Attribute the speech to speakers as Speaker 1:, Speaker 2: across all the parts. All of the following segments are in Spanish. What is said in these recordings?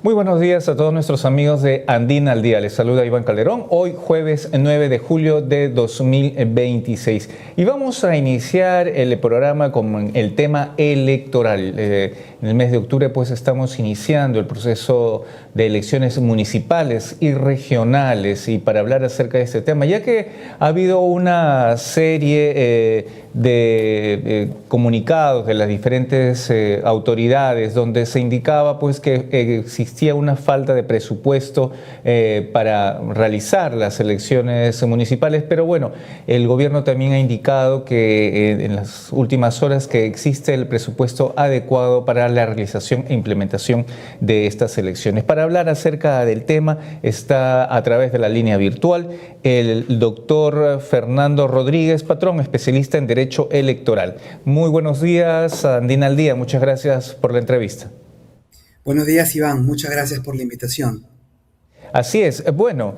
Speaker 1: Muy buenos días a todos nuestros amigos de Andina al Día. Les saluda Iván Calderón. Hoy jueves 9 de julio de 2026. Y vamos a iniciar el programa con el tema electoral. En el mes de octubre pues estamos iniciando el proceso de elecciones municipales y regionales. Y para hablar acerca de este tema, ya que ha habido una serie de comunicados de las diferentes autoridades donde se indicaba pues que existía una falta de presupuesto para realizar las elecciones municipales, pero bueno, el gobierno también ha indicado que en las últimas horas que existe el presupuesto adecuado para la realización e implementación de estas elecciones. Para hablar acerca del tema está a través de la línea virtual el doctor Fernando Rodríguez Patrón, especialista en Derecho Electoral. Muy buenos días, Andina al Día. Muchas gracias por la entrevista.
Speaker 2: Buenos días, Iván. Muchas gracias por la invitación.
Speaker 1: Así es. Bueno,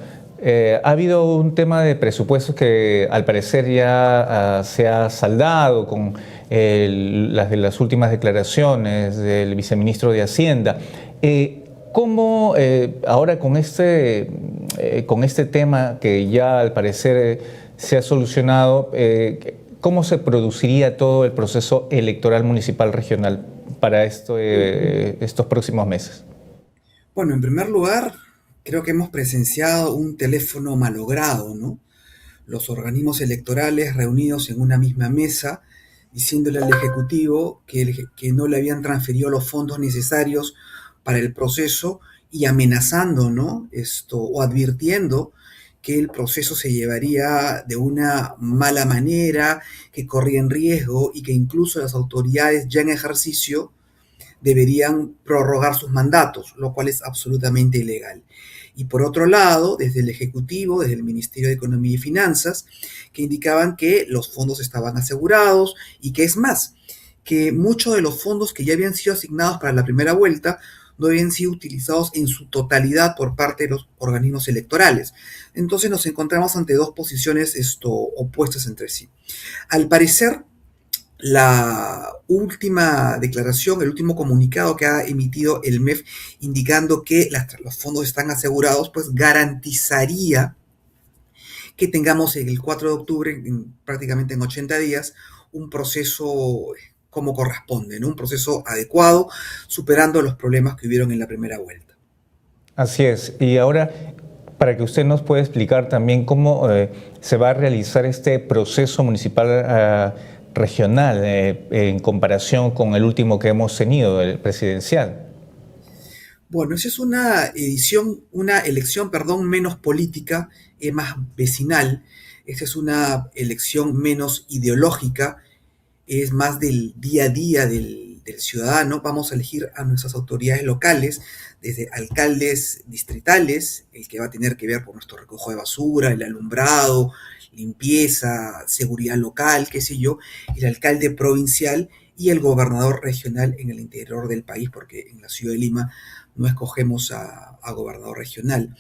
Speaker 1: ha habido un tema de presupuestos que al parecer ya se ha saldado con las últimas declaraciones del viceministro de Hacienda. ¿Cómo ahora con este tema que ya al parecer se ha solucionado, cómo se produciría todo el proceso electoral municipal regional para estos próximos meses?
Speaker 2: Bueno, en primer lugar, creo que hemos presenciado un teléfono malogrado, ¿no? Los organismos electorales reunidos en una misma mesa, diciéndole al Ejecutivo que no le habían transferido los fondos necesarios para el proceso y amenazando, ¿no? O advirtiendo que el proceso se llevaría de una mala manera, que corrían riesgo y que incluso las autoridades ya en ejercicio deberían prorrogar sus mandatos, lo cual es absolutamente ilegal. Y por otro lado, desde el Ejecutivo, desde el Ministerio de Economía y Finanzas, que indicaban que los fondos estaban asegurados y que es más, que muchos de los fondos que ya habían sido asignados para la primera vuelta no habían sido utilizados en su totalidad por parte de los organismos electorales. Entonces nos encontramos ante dos posiciones opuestas entre sí. Al parecer, la última declaración, el último comunicado que ha emitido el MEF indicando que los fondos están asegurados, pues garantizaría que tengamos el 4 de octubre, prácticamente en 80 días, un proceso como corresponde, ¿no? Un proceso adecuado, superando los problemas que hubieron en la primera vuelta.
Speaker 1: Así es. Y ahora, para que usted nos pueda explicar también cómo se va a realizar este proceso municipal regional en comparación con el último que hemos tenido, el presidencial.
Speaker 2: Bueno, esa es una elección, menos política, más vecinal. Esta es una elección menos ideológica, es más del día a día del ciudadano. Vamos a elegir a nuestras autoridades locales, desde alcaldes distritales, el que va a tener que ver por nuestro recojo de basura, el alumbrado, limpieza, seguridad local, qué sé yo, el alcalde provincial y el gobernador regional en el interior del país, porque en la ciudad de Lima no escogemos a gobernador regional.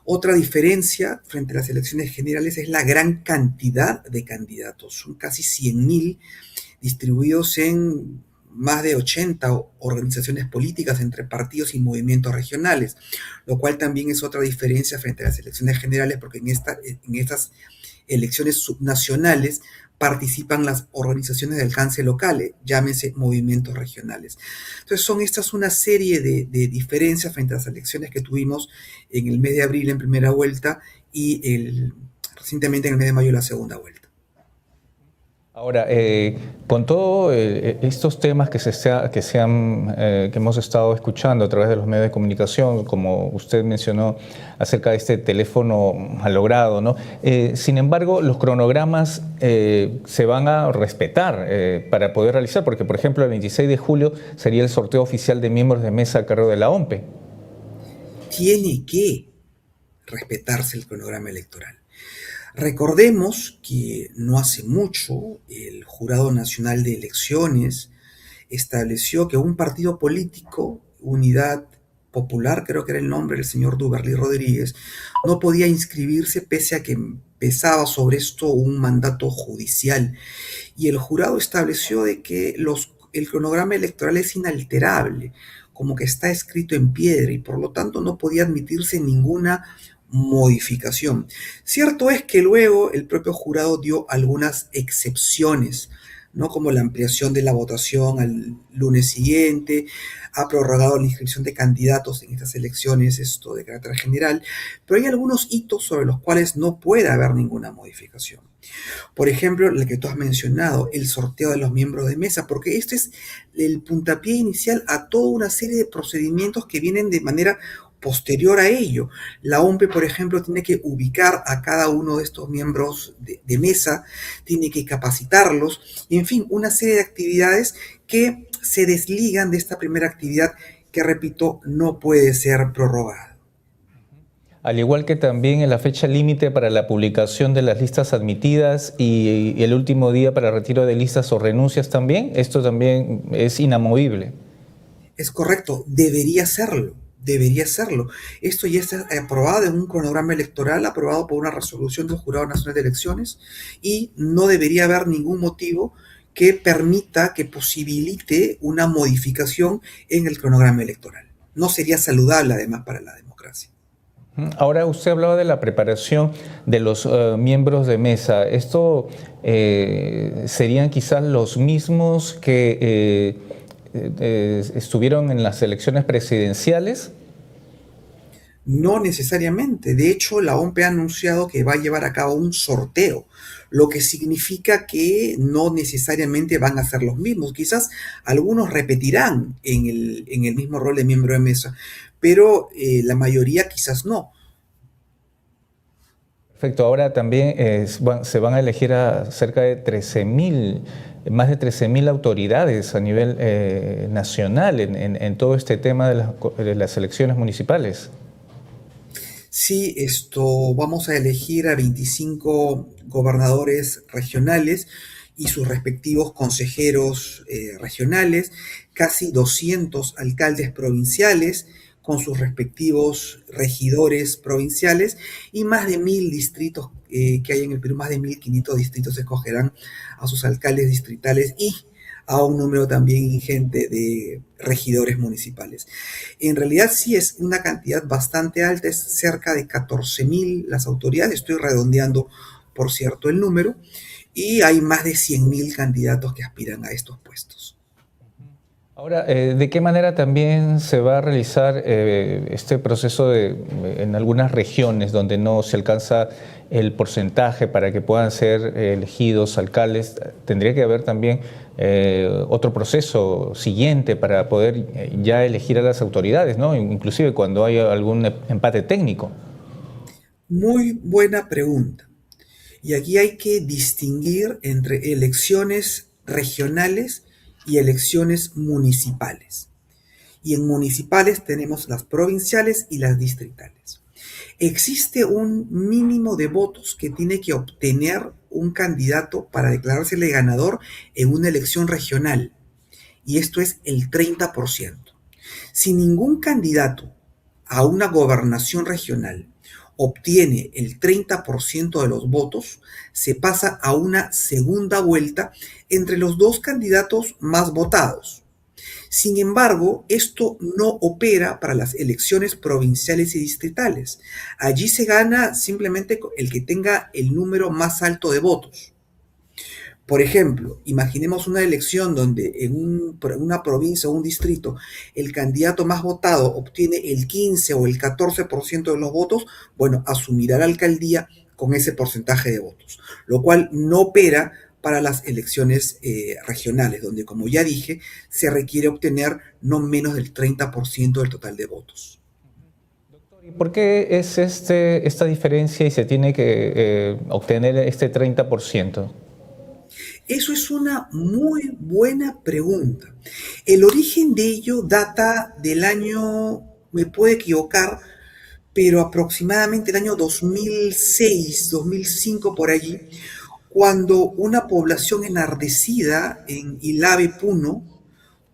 Speaker 2: Otra diferencia frente a las elecciones generales es la gran cantidad de candidatos. Son casi 100.000 distribuidos en más de 80 organizaciones políticas entre partidos y movimientos regionales, lo cual también es otra diferencia frente a las elecciones generales, porque en estas elecciones subnacionales participan las organizaciones de alcance local, llámense movimientos regionales. Entonces son estas una serie de diferencias frente a las elecciones que tuvimos en el mes de abril en primera vuelta y recientemente en el mes de mayo la segunda vuelta.
Speaker 1: Ahora, con todos estos temas que hemos estado escuchando a través de los medios de comunicación, como usted mencionó acerca de este teléfono malogrado, ¿no? Sin embargo, los cronogramas se van a respetar para poder realizar, porque por ejemplo el 26 de julio sería el sorteo oficial de miembros de mesa a cargo de la OMPE.
Speaker 2: Tiene que respetarse el cronograma electoral. Recordemos que no hace mucho el Jurado Nacional de Elecciones estableció que un partido político, Unidad Popular, creo que era el nombre del señor Duberly Rodríguez, no podía inscribirse pese a que pesaba sobre esto un mandato judicial. Y el jurado estableció de que el cronograma electoral es inalterable. como que está escrito en piedra y por lo tanto no podía admitirse ninguna modificación. Cierto es que luego el propio jurado dio algunas excepciones, ¿no? Como la ampliación de la votación al lunes siguiente, ha prorrogado la inscripción de candidatos en estas elecciones, esto de carácter general, pero hay algunos hitos sobre los cuales no puede haber ninguna modificación. Por ejemplo, el que tú has mencionado, el sorteo de los miembros de mesa, porque este es el puntapié inicial a toda una serie de procedimientos que vienen de manera posterior a ello. La OMPE, por ejemplo, tiene que ubicar a cada uno de estos miembros de mesa, tiene que capacitarlos, y en fin, una serie de actividades que se desligan de esta primera actividad que, repito, no puede ser prorrogada.
Speaker 1: Al igual que también en la fecha límite para la publicación de las listas admitidas y el último día para retiro de listas o renuncias también, esto también es inamovible.
Speaker 2: Es correcto, debería serlo, debería serlo. Esto ya está aprobado en un cronograma electoral, aprobado por una resolución del Jurado Nacional de Elecciones, y no debería haber ningún motivo que permita, que posibilite una modificación en el cronograma electoral. No sería saludable, además, para la democracia.
Speaker 1: Ahora usted hablaba de la preparación de los miembros de mesa. ¿Esto serían quizás los mismos que estuvieron en las elecciones presidenciales?
Speaker 2: No necesariamente. De hecho, la OMPE ha anunciado que va a llevar a cabo un sorteo, lo que significa que no necesariamente van a ser los mismos. Quizás algunos repetirán en el mismo rol de miembro de mesa, pero la mayoría quizás no.
Speaker 1: Perfecto. Ahora también se van a elegir a cerca de 13.000, más de 13.000 autoridades a nivel nacional en todo este tema de las elecciones municipales.
Speaker 2: Sí, esto vamos a elegir a 25 gobernadores regionales y sus respectivos consejeros regionales, casi 200 alcaldes provinciales con sus respectivos regidores provinciales y más de 1.000 distritos que hay en el Perú, más de 1.500 distritos escogerán a sus alcaldes distritales y a un número también ingente de regidores municipales. En realidad sí es una cantidad bastante alta, es cerca de 14.000 las autoridades, estoy redondeando por cierto el número, y hay más de 100.000 candidatos que aspiran a estos puestos.
Speaker 1: Ahora, ¿de qué manera también se va a realizar este proceso en algunas regiones donde no se alcanza el porcentaje para que puedan ser elegidos alcaldes? Tendría que haber también otro proceso siguiente para poder ya elegir a las autoridades, ¿no? Inclusive cuando hay algún empate técnico.
Speaker 2: Muy buena pregunta. Y aquí hay que distinguir entre elecciones regionales y elecciones municipales. Y en municipales tenemos las provinciales y las distritales. Existe un mínimo de votos que tiene que obtener un candidato para declarársele ganador en una elección regional, y esto es el 30%. Si ningún candidato a una gobernación regional obtiene el 30% de los votos, se pasa a una segunda vuelta entre los dos candidatos más votados. Sin embargo, esto no opera para las elecciones provinciales y distritales. Allí se gana simplemente el que tenga el número más alto de votos. Por ejemplo, imaginemos una elección donde una provincia o un distrito el candidato más votado obtiene el 15 o el 14% de los votos, bueno, asumirá la alcaldía con ese porcentaje de votos, lo cual no opera para las elecciones regionales, donde, como ya dije, se requiere obtener no menos del 30% del total de votos.
Speaker 1: ¿Y por qué es esta diferencia y se tiene que obtener este 30%?
Speaker 2: Eso es una muy buena pregunta. El origen de ello data del año, me puedo equivocar, pero aproximadamente el año 2006, 2005 por allí, cuando una población enardecida en Ilave, Puno,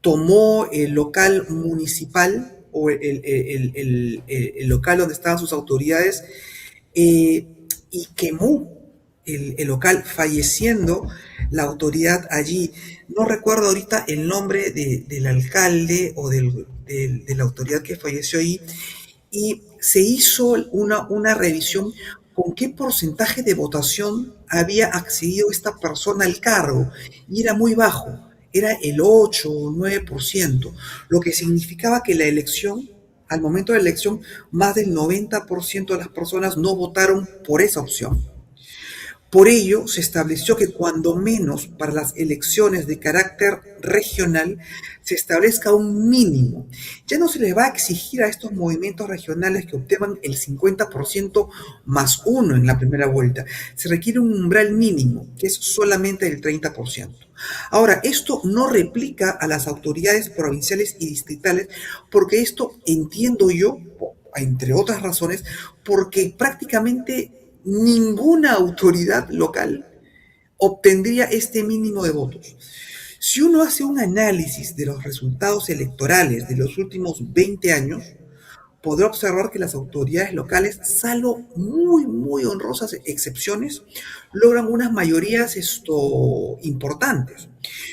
Speaker 2: tomó el local municipal o el local donde estaban sus autoridades y quemó el local, falleciendo la autoridad allí. No recuerdo ahorita el nombre del alcalde o de la autoridad que falleció ahí, y se hizo una revisión con qué porcentaje de votación había accedido esta persona al cargo, y era muy bajo, era el 8 o 9%, lo que significaba que la elección, al momento de la elección, más del 90% de las personas no votaron por esa opción. Por ello, se estableció que cuando menos para las elecciones de carácter regional se establezca un mínimo. Ya no se les va a exigir a estos movimientos regionales que obtengan el 50% más uno en la primera vuelta. Se requiere un umbral mínimo, que es solamente el 30%. Ahora, esto no replica a las autoridades provinciales y distritales, porque esto entiendo yo, entre otras razones, porque prácticamente ninguna autoridad local obtendría este mínimo de votos. Si uno hace un análisis de los resultados electorales de los últimos 20 años, podrá observar que las autoridades locales, salvo muy honrosas excepciones, logran unas mayorías importantes.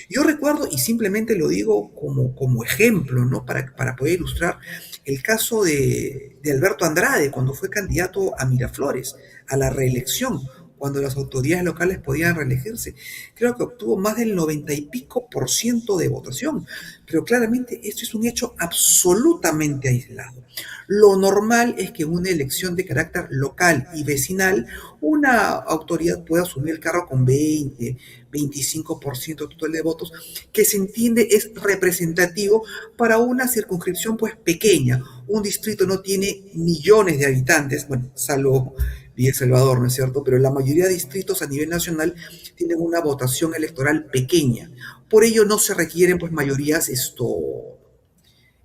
Speaker 2: Yo recuerdo, y simplemente lo digo como ejemplo, ¿no? Para poder ilustrar el caso de Alberto Andrade, cuando fue candidato a Miraflores, a la reelección, cuando las autoridades locales podían reelegirse. Creo que obtuvo más del 90 y pico por ciento de votación, pero claramente esto es un hecho absolutamente aislado. Lo normal es que en una elección de carácter local y vecinal, una autoridad pueda asumir el cargo con 20, 25% total de votos, que se entiende es representativo para una circunscripción pues pequeña. Un distrito no tiene millones de habitantes, bueno, salvo Villa El Salvador, ¿no es cierto? Pero la mayoría de distritos a nivel nacional tienen una votación electoral pequeña. Por ello no se requieren pues mayorías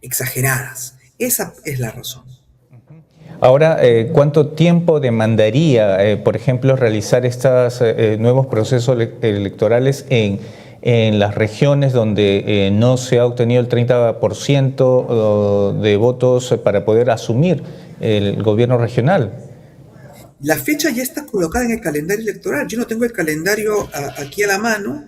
Speaker 2: exageradas. Esa es la razón.
Speaker 1: Ahora, ¿cuánto tiempo demandaría, por ejemplo, realizar estos nuevos procesos electorales en las regiones donde no se ha obtenido el 30% de votos para poder asumir el gobierno regional?
Speaker 2: La fecha ya está colocada en el calendario electoral. Yo no tengo el calendario aquí a la mano,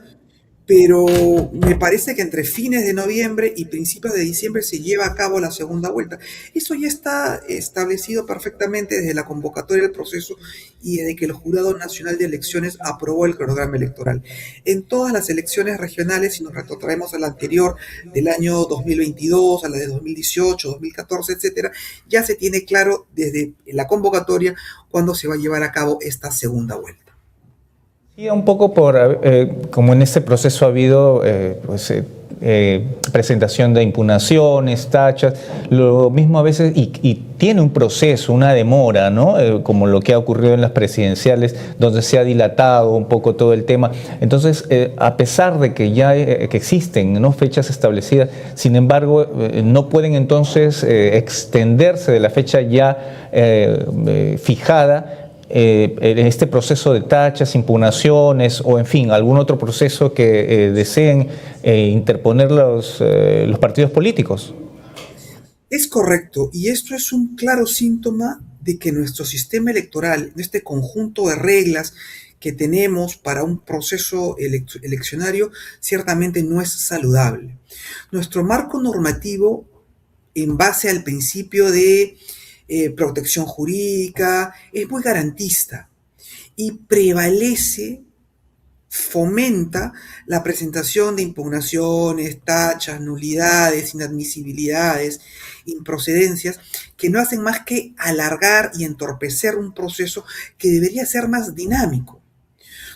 Speaker 2: pero me parece que entre fines de noviembre y principios de diciembre se lleva a cabo la segunda vuelta. Eso ya está establecido perfectamente desde la convocatoria del proceso y desde que el Jurado Nacional de Elecciones aprobó el cronograma electoral. En todas las elecciones regionales, si nos retrotraemos a la anterior del año 2022, a la de 2018, 2014, etcétera, ya se tiene claro desde la convocatoria cuándo se va a llevar a cabo esta segunda vuelta.
Speaker 1: Sí, un poco por, como en este proceso ha habido presentación de impugnaciones, tachas, lo mismo a veces, y tiene un proceso, una demora, ¿no? Como lo que ha ocurrido en las presidenciales, donde se ha dilatado un poco todo el tema. Entonces, a pesar de que ya que existen, ¿no?, fechas establecidas, sin embargo, no pueden entonces extenderse de la fecha ya fijada en este proceso de tachas, impugnaciones o, en fin, algún otro proceso que deseen interponer los partidos políticos.
Speaker 2: Es correcto, y esto es un claro síntoma de que nuestro sistema electoral, este conjunto de reglas que tenemos para un proceso eleccionario, ciertamente no es saludable. Nuestro marco normativo, en base al principio de protección jurídica, es muy garantista y fomenta la presentación de impugnaciones, tachas, nulidades, inadmisibilidades, improcedencias, que no hacen más que alargar y entorpecer un proceso que debería ser más dinámico.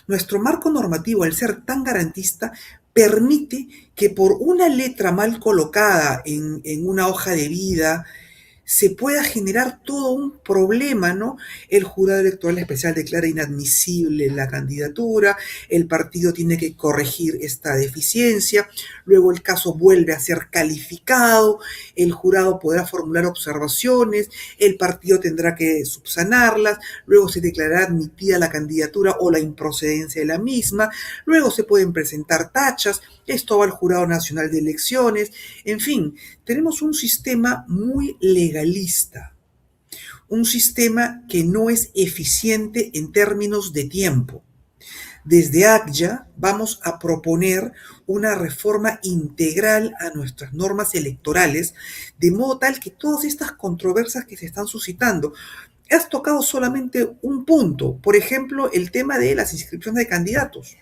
Speaker 2: Nuestro marco normativo, al ser tan garantista, permite que por una letra mal colocada en una hoja de vida, se pueda generar todo un problema, ¿no? El jurado electoral especial declara inadmisible la candidatura, el partido tiene que corregir esta deficiencia, luego el caso vuelve a ser calificado, el jurado podrá formular observaciones, el partido tendrá que subsanarlas, luego se declarará admitida la candidatura o la improcedencia de la misma, luego se pueden presentar tachas, esto va al Jurado Nacional de Elecciones, en fin, tenemos un sistema muy legalista, un sistema que no es eficiente en términos de tiempo. Desde ACYA vamos a proponer una reforma integral a nuestras normas electorales, de modo tal que todas estas controversias que se están suscitando, has tocado solamente un punto, por ejemplo, el tema de las inscripciones de candidatos.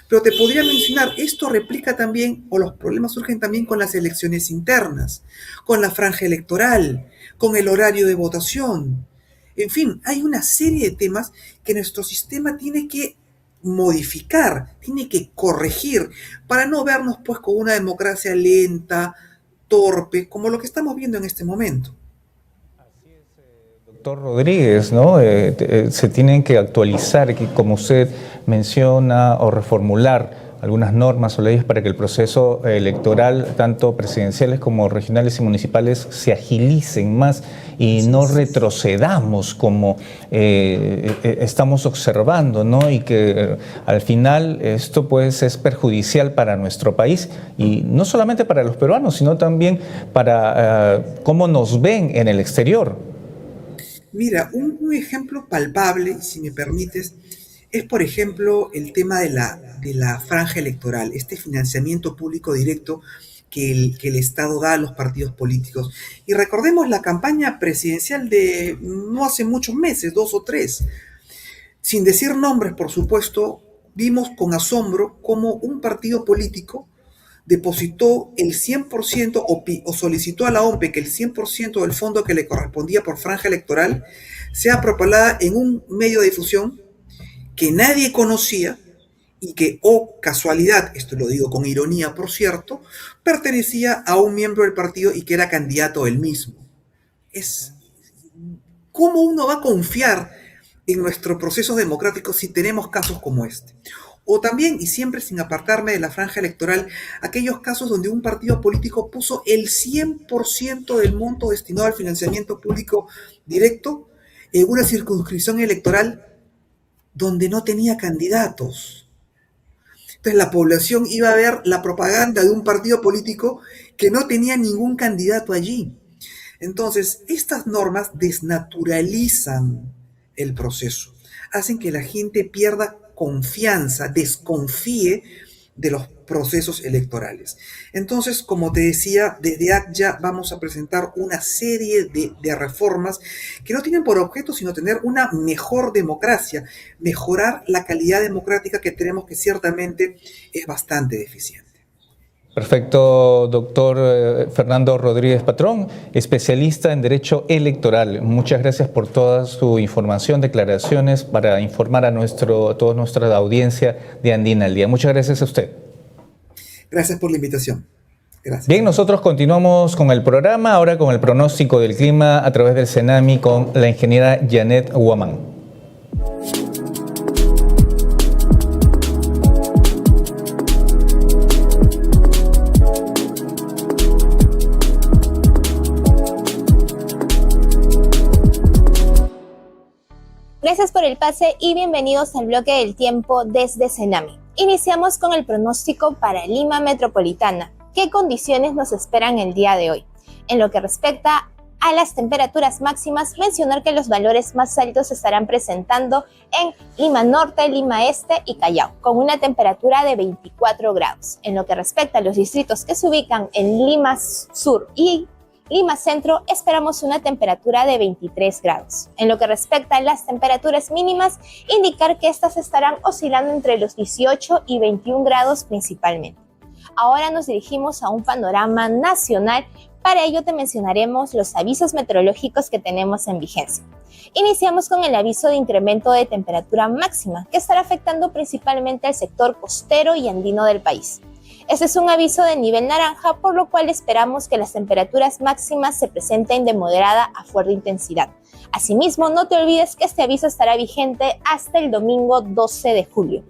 Speaker 2: Pero te podría mencionar, esto replica también, o los problemas surgen también con las elecciones internas, con la franja electoral, con el horario de votación. En fin, hay una serie de temas que nuestro sistema tiene que modificar, tiene que corregir, para no vernos pues con una democracia lenta, torpe, como lo que estamos viendo en este momento.
Speaker 1: Doctor Rodríguez, ¿no? Se tienen que actualizar, que como usted menciona, o reformular algunas normas o leyes para que el proceso electoral, tanto presidenciales como regionales y municipales, se agilicen más y no retrocedamos como estamos observando, ¿no? Y que al final esto pues es perjudicial para nuestro país, y no solamente para los peruanos, sino también para cómo nos ven en el exterior.
Speaker 2: Mira, un ejemplo palpable, si me permites, es por ejemplo el tema de la franja electoral, este financiamiento público directo que el Estado da a los partidos políticos. Y recordemos la campaña presidencial de no hace muchos meses, 2 o 3, sin decir nombres, por supuesto, vimos con asombro cómo un partido político depositó el 100% o solicitó a la OMPE que el 100% del fondo que le correspondía por franja electoral sea propalada en un medio de difusión que nadie conocía y que, oh casualidad, esto lo digo con ironía por cierto, pertenecía a un miembro del partido y que era candidato él mismo. Es ¿Cómo uno va a confiar en nuestros procesos democráticos si tenemos casos como este? O también, y siempre sin apartarme de la franja electoral, aquellos casos donde un partido político puso el 100% del monto destinado al financiamiento público directo en una circunscripción electoral donde no tenía candidatos. Entonces la población iba a ver la propaganda de un partido político que no tenía ningún candidato allí. Entonces, estas normas desnaturalizan el proceso, hacen que la gente pierda confianza, desconfíe de los procesos electorales. Entonces, como te decía, desde ACYA vamos a presentar una serie de reformas que no tienen por objeto sino tener una mejor democracia, mejorar la calidad democrática que tenemos, que ciertamente es bastante deficiente.
Speaker 1: Perfecto, doctor Fernando Rodríguez Patrón, especialista en Derecho Electoral. Muchas gracias por toda su información, declaraciones, para informar a toda nuestra audiencia de Andina al Día. Muchas gracias a usted.
Speaker 2: Gracias por la invitación. Gracias.
Speaker 1: Bien, nosotros continuamos con el programa, ahora con el pronóstico del clima a través del CENAMI con la ingeniera Janet Guamán.
Speaker 3: Gracias por el pase y bienvenidos al bloque del tiempo desde CENAMI. Iniciamos con el pronóstico para Lima Metropolitana. ¿Qué condiciones nos esperan el día de hoy? En lo que respecta a las temperaturas máximas, mencionar que los valores más altos se estarán presentando en Lima Norte, Lima Este y Callao, con una temperatura de 24 grados. En lo que respecta a los distritos que se ubican en Lima Sur y Lima Centro, esperamos una temperatura de 23 grados. En lo que respecta a las temperaturas mínimas, indicar que estas estarán oscilando entre los 18 y 21 grados principalmente. Ahora nos dirigimos a un panorama nacional. Para ello te mencionaremos los avisos meteorológicos que tenemos en vigencia. Iniciamos con el aviso de incremento de temperatura máxima, que estará afectando principalmente al sector costero y andino del país. Este es un aviso de nivel naranja, por lo cual esperamos que las temperaturas máximas se presenten de moderada a fuerte intensidad. Asimismo, no te olvides que este aviso estará vigente hasta el domingo 12 de julio.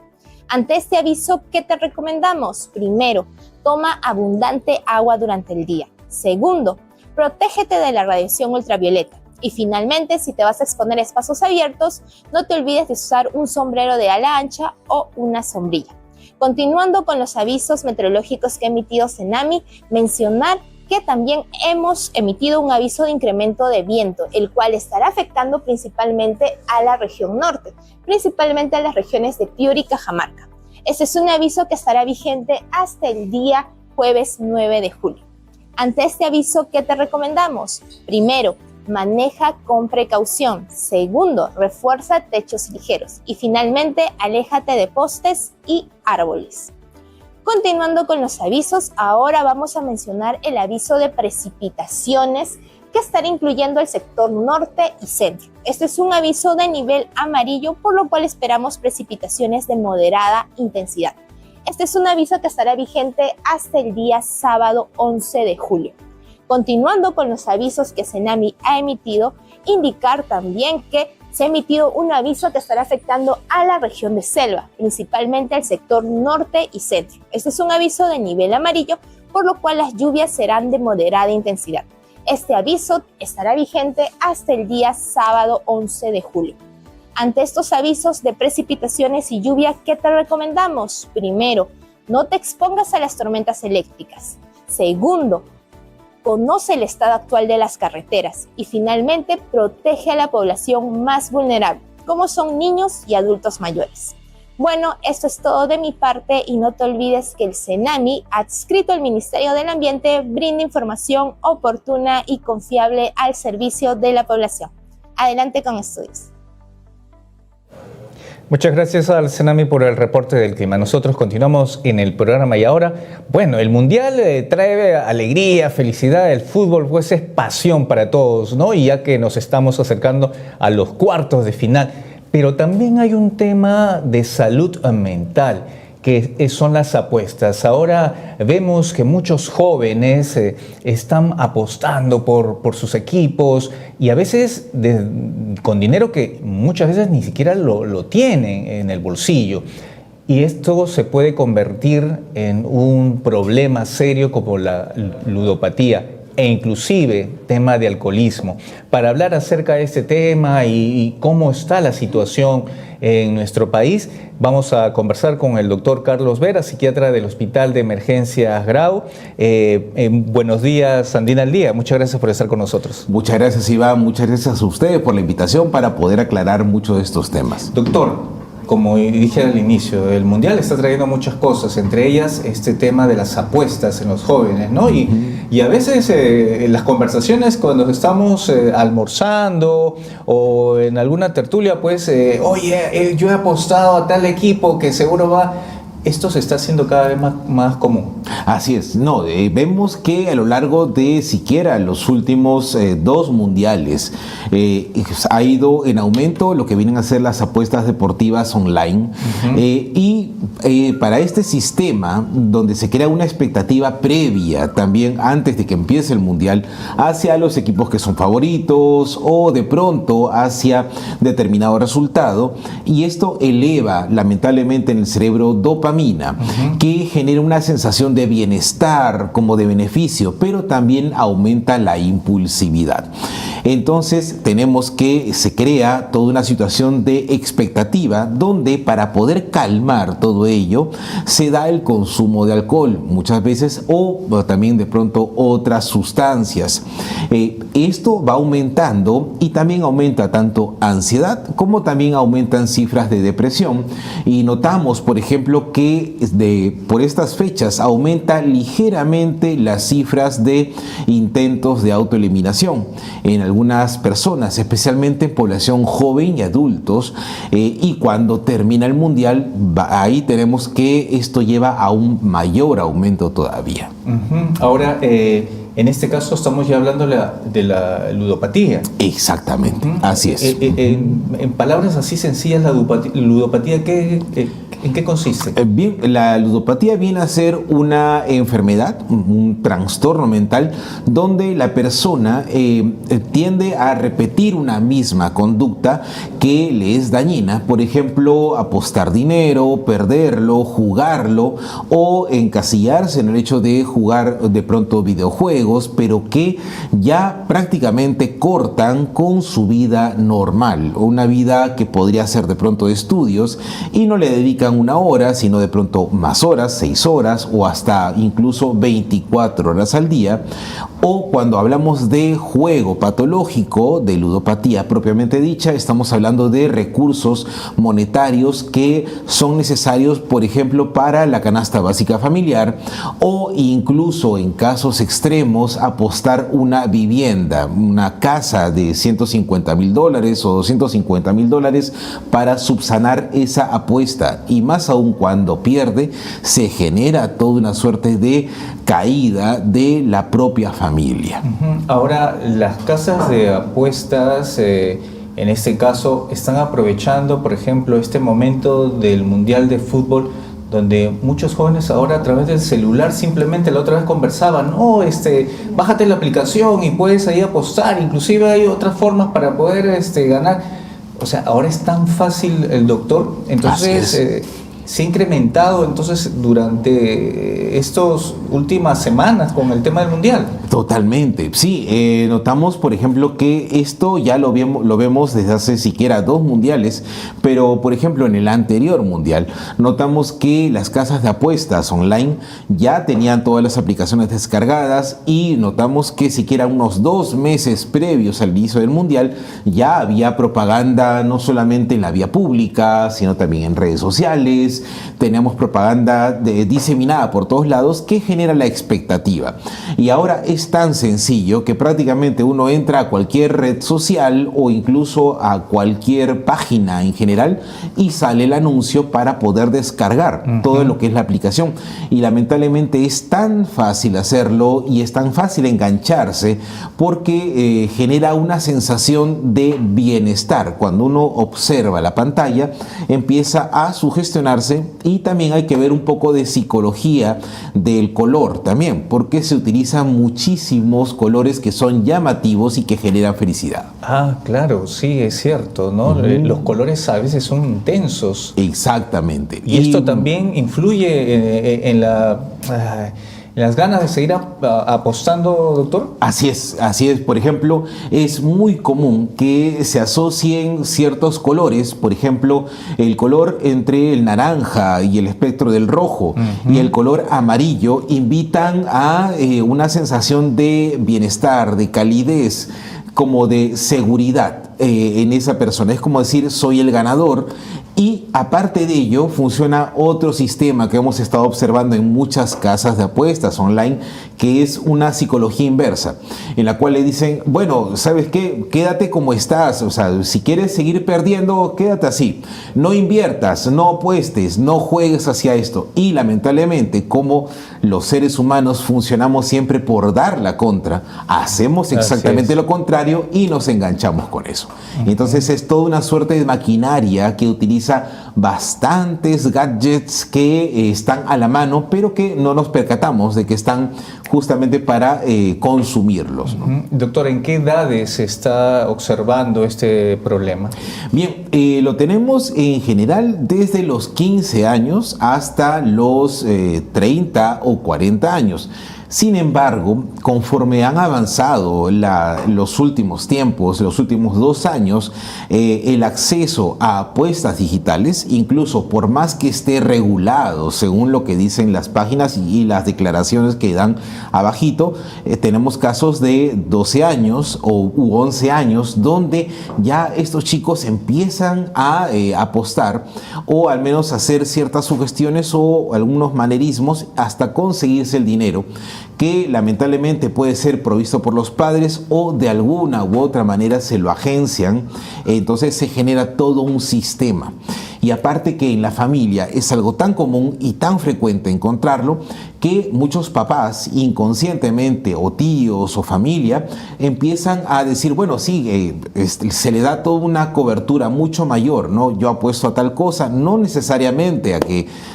Speaker 3: Ante este aviso, ¿qué te recomendamos? Primero, toma abundante agua durante el día. Segundo, protégete de la radiación ultravioleta. Y finalmente, si te vas a exponer a espacios abiertos, no te olvides de usar un sombrero de ala ancha o una sombrilla. Continuando con los avisos meteorológicos que ha emitido CENAMI, mencionar que también hemos emitido un aviso de incremento de viento, el cual estará afectando principalmente a la región norte, principalmente a las regiones de Piura y Cajamarca. Este es un aviso que estará vigente hasta el día jueves 9 de julio. Ante este aviso, ¿qué te recomendamos? Primero, maneja con precaución. Segundo, refuerza techos ligeros. Y finalmente, aléjate de postes y árboles. Continuando con los avisos, ahora vamos a mencionar el aviso de precipitaciones que estará incluyendo el sector norte y centro. Este es un aviso de nivel amarillo, por lo cual esperamos precipitaciones de moderada intensidad. Este es un aviso que estará vigente hasta el día sábado 11 de julio. Continuando con los avisos que Cenami ha emitido, indicar también que se ha emitido un aviso que estará afectando a la región de selva, principalmente al sector norte y centro. Este es un aviso de nivel amarillo, por lo cual las lluvias serán de moderada intensidad. Este aviso estará vigente hasta el día sábado 11 de julio. Ante estos avisos de precipitaciones y lluvia, ¿qué te recomendamos? Primero, no te expongas a las tormentas eléctricas. Segundo, conoce el estado actual de las carreteras. Y finalmente, protege a la población más vulnerable, como son niños y adultos mayores. Bueno, esto es todo de mi parte y no te olvides que el Cenami, adscrito al Ministerio del Ambiente, brinda información oportuna y confiable al servicio de la población. Adelante con estudios.
Speaker 1: Muchas gracias al Cenami por el reporte del clima. Nosotros continuamos en el programa y ahora, bueno, el Mundial trae alegría, felicidad, el fútbol pues es pasión para todos, ¿no? Y ya que nos estamos acercando a los cuartos de final, pero también hay un tema de salud mental, que son las apuestas. Ahora vemos que muchos jóvenes están apostando por sus equipos y a veces con dinero que muchas veces ni siquiera lo tienen en el bolsillo. Y esto se puede convertir en un problema serio como la ludopatía e inclusive tema de alcoholismo. Para hablar acerca de este tema y cómo está la situación en nuestro país, vamos a conversar con el doctor Carlos Vera, psiquiatra del Hospital de Emergencias Grau. Buenos días, Andina al Día. Muchas gracias por estar con nosotros.
Speaker 4: Muchas gracias, Iván. Muchas gracias a ustedes por la invitación para poder aclarar muchos de estos temas.
Speaker 1: Doctor, como dije al inicio, el Mundial está trayendo muchas cosas, entre ellas este tema de las apuestas en los jóvenes, ¿no? Y a veces en las conversaciones cuando estamos almorzando o en alguna tertulia, pues, oye, yo he apostado a tal equipo que seguro va... Esto se está haciendo cada vez más común.
Speaker 4: Así es. No, vemos que a lo largo de siquiera los últimos 2 mundiales ha ido en aumento lo que vienen a ser las apuestas deportivas online. Y para este sistema, donde se crea una expectativa previa también antes de que empiece el mundial hacia los equipos que son favoritos o de pronto hacia determinado resultado, y esto eleva lamentablemente en el cerebro dopamina, que genera una sensación de bienestar como de beneficio, pero también aumenta la impulsividad. Entonces tenemos que se crea toda una situación de expectativa donde para poder calmar todo ello se da el consumo de alcohol muchas veces o también de pronto otras sustancias. Esto va aumentando y también aumenta tanto ansiedad como también aumentan cifras de depresión, y notamos por ejemplo que por estas fechas aumenta ligeramente las cifras de intentos de autoeliminación en algunas personas, especialmente en población joven y adultos, y cuando termina el mundial, ahí tenemos que esto lleva a un mayor aumento todavía.
Speaker 1: Ahora, en este caso estamos ya hablando de la ludopatía.
Speaker 4: Exactamente, así es.
Speaker 1: En palabras así sencillas, la ludopatía, ¿en qué consiste?
Speaker 4: Bien, la ludopatía viene a ser una enfermedad, un trastorno mental, donde la persona tiende a repetir una misma conducta que le es dañina. Por ejemplo, apostar dinero, perderlo, jugarlo o encasillarse en el hecho de jugar de pronto videojuegos juegos, pero que ya prácticamente cortan con su vida normal, o una vida que podría ser de pronto de estudios, y no le dedican 1 hora, sino de pronto más horas, 6 horas o hasta incluso 24 horas al día. O cuando hablamos de juego patológico, de ludopatía propiamente dicha, estamos hablando de recursos monetarios que son necesarios, por ejemplo, para la canasta básica familiar, o incluso en casos extremos apostar una vivienda, una casa de $150,000 o $250,000 para subsanar esa apuesta. Y más aún cuando pierde, se genera toda una suerte de caída de la propia familia.
Speaker 1: Ahora, las casas de apuestas, en este caso, están aprovechando, por ejemplo, este momento del Mundial de Fútbol, donde muchos jóvenes ahora a través del celular simplemente la otra vez conversaban, bájate la aplicación y puedes ahí apostar, inclusive hay otras formas para poder ganar. O sea, ahora es tan fácil, el doctor, entonces se ha incrementado entonces durante estas últimas semanas con el tema del Mundial.
Speaker 4: Totalmente, sí, notamos por ejemplo que esto ya lo vemos desde hace siquiera 2 mundiales, pero por ejemplo en el anterior mundial notamos que las casas de apuestas online ya tenían todas las aplicaciones descargadas, y notamos que siquiera unos 2 meses previos al inicio del mundial ya había propaganda no solamente en la vía pública, sino también en redes sociales. Teníamos propaganda diseminada por todos lados que genera la expectativa, y ahora es tan sencillo que prácticamente uno entra a cualquier red social o incluso a cualquier página en general y sale el anuncio para poder descargar todo lo que es la aplicación, y lamentablemente es tan fácil hacerlo y es tan fácil engancharse porque genera una sensación de bienestar. Cuando uno observa la pantalla empieza a sugestionarse, y también hay que ver un poco de psicología del color también, porque se utilizan muchísimos colores que son llamativos y que generan felicidad.
Speaker 1: Ah, claro, sí, es cierto, ¿no? Los colores a veces son intensos.
Speaker 4: Exactamente.
Speaker 1: Y esto también influye en las ganas de seguir apostando, doctor.
Speaker 4: Así es, así es. Por ejemplo, es muy común que se asocien ciertos colores, por ejemplo, el color entre el naranja y el espectro del rojo y el color amarillo invitan a una sensación de bienestar, de calidez, como de seguridad en esa persona. Es como decir, soy el ganador. Y aparte de ello, funciona otro sistema que hemos estado observando en muchas casas de apuestas online, que es una psicología inversa, en la cual le dicen, bueno, ¿sabes qué? Quédate como estás, o sea, si quieres seguir perdiendo, quédate así. No inviertas, no apuestes, no juegues hacia esto. Y lamentablemente, como los seres humanos funcionamos siempre por dar la contra, hacemos exactamente lo contrario y nos enganchamos con eso. Entonces es toda una suerte de maquinaria que utiliza bastantes gadgets que están a la mano, pero que no nos percatamos de que están justamente para consumirlos, ¿no?
Speaker 1: Doctor, ¿en qué edades se está observando este problema?
Speaker 4: Bien, lo tenemos en general desde los 15 años hasta los 30 o 40 años. Sin embargo, conforme han avanzado los últimos tiempos, los últimos 2 años, el acceso a apuestas digitales, incluso por más que esté regulado según lo que dicen las páginas y las declaraciones que dan abajito, tenemos casos de 12 años u 11 años donde ya estos chicos empiezan a apostar, o al menos hacer ciertas sugestiones o algunos manerismos hasta conseguirse el dinero, que lamentablemente puede ser provisto por los padres o de alguna u otra manera se lo agencian. Entonces se genera todo un sistema. Y aparte que en la familia es algo tan común y tan frecuente encontrarlo, que muchos papás inconscientemente, o tíos o familia, empiezan a decir, bueno, sí, se le da toda una cobertura mucho mayor, ¿no? Yo apuesto a tal cosa, no necesariamente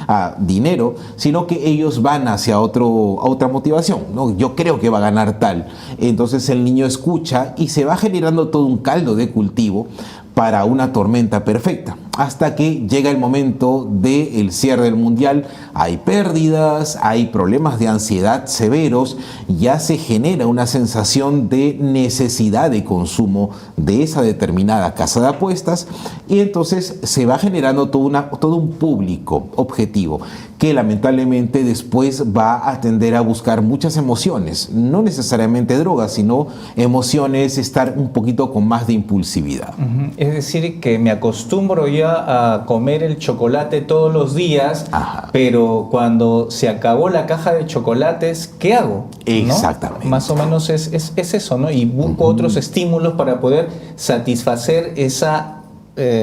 Speaker 4: a dinero, sino que ellos van hacia otra motivación, ¿no? Yo creo que va a ganar tal. Entonces el niño escucha y se va generando todo un caldo de cultivo para una tormenta perfecta. Hasta que llega el momento del cierre del mundial, hay pérdidas, hay problemas de ansiedad severos, ya se genera una sensación de necesidad de consumo de esa determinada casa de apuestas y entonces se va generando todo un público objetivo que lamentablemente después va a tender a buscar muchas emociones, no necesariamente drogas, sino emociones, estar un poquito con más de impulsividad.
Speaker 1: Es decir, que me acostumbro ya a comer el chocolate todos los días,
Speaker 4: Ajá.
Speaker 1: pero cuando se acabó la caja de chocolates, ¿qué hago? ¿No?
Speaker 4: Exactamente.
Speaker 1: Más o menos es eso, ¿no? Y busco otros estímulos para poder satisfacer esa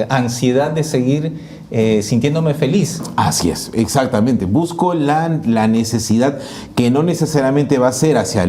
Speaker 1: ansiedad de seguir sintiéndome feliz.
Speaker 4: Así es, exactamente. Busco la necesidad que no necesariamente va a ser hacia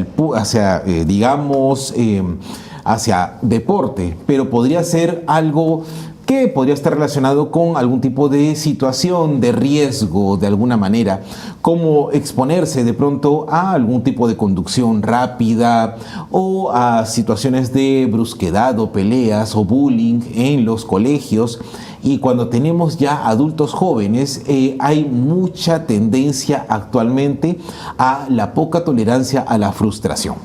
Speaker 4: deporte, pero podría ser algo que podría estar relacionado con algún tipo de situación de riesgo de alguna manera, como exponerse de pronto a algún tipo de conducción rápida o a situaciones de brusquedad o peleas o bullying en los colegios. Y cuando tenemos ya adultos jóvenes, hay mucha tendencia actualmente a la poca tolerancia a la frustración,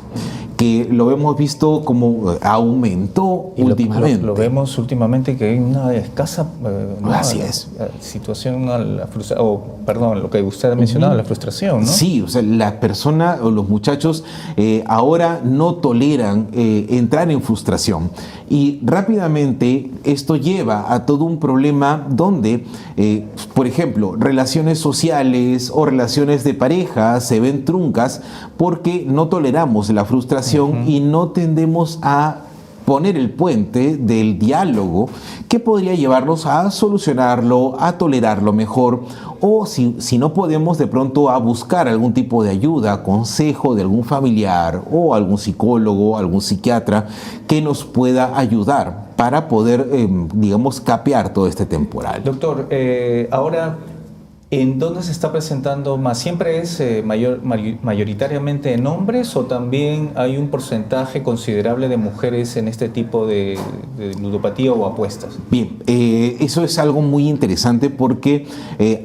Speaker 4: que lo hemos visto como aumentó
Speaker 1: Y
Speaker 4: últimamente.
Speaker 1: lo vemos últimamente que hay una escasa
Speaker 4: Así es.
Speaker 1: situación a la frustración, perdón, lo que usted ha mencionado, la frustración, ¿no?
Speaker 4: Sí, o sea, la persona o los muchachos ahora no toleran entrar en frustración y rápidamente esto lleva a todo un problema donde, por ejemplo, relaciones sociales o relaciones de pareja se ven truncas porque no toleramos la frustración y no tendemos a poner el puente del diálogo que podría llevarnos a solucionarlo, a tolerarlo mejor, o si no podemos de pronto a buscar algún tipo de ayuda, consejo de algún familiar o algún psicólogo, algún psiquiatra que nos pueda ayudar para poder, digamos, capear todo este temporal.
Speaker 1: Doctor, ahora, ¿en dónde se está presentando más? ¿Siempre es mayoritariamente en hombres o también hay un porcentaje considerable de mujeres en este tipo de ludopatía o apuestas?
Speaker 4: Bien, eso es algo muy interesante porque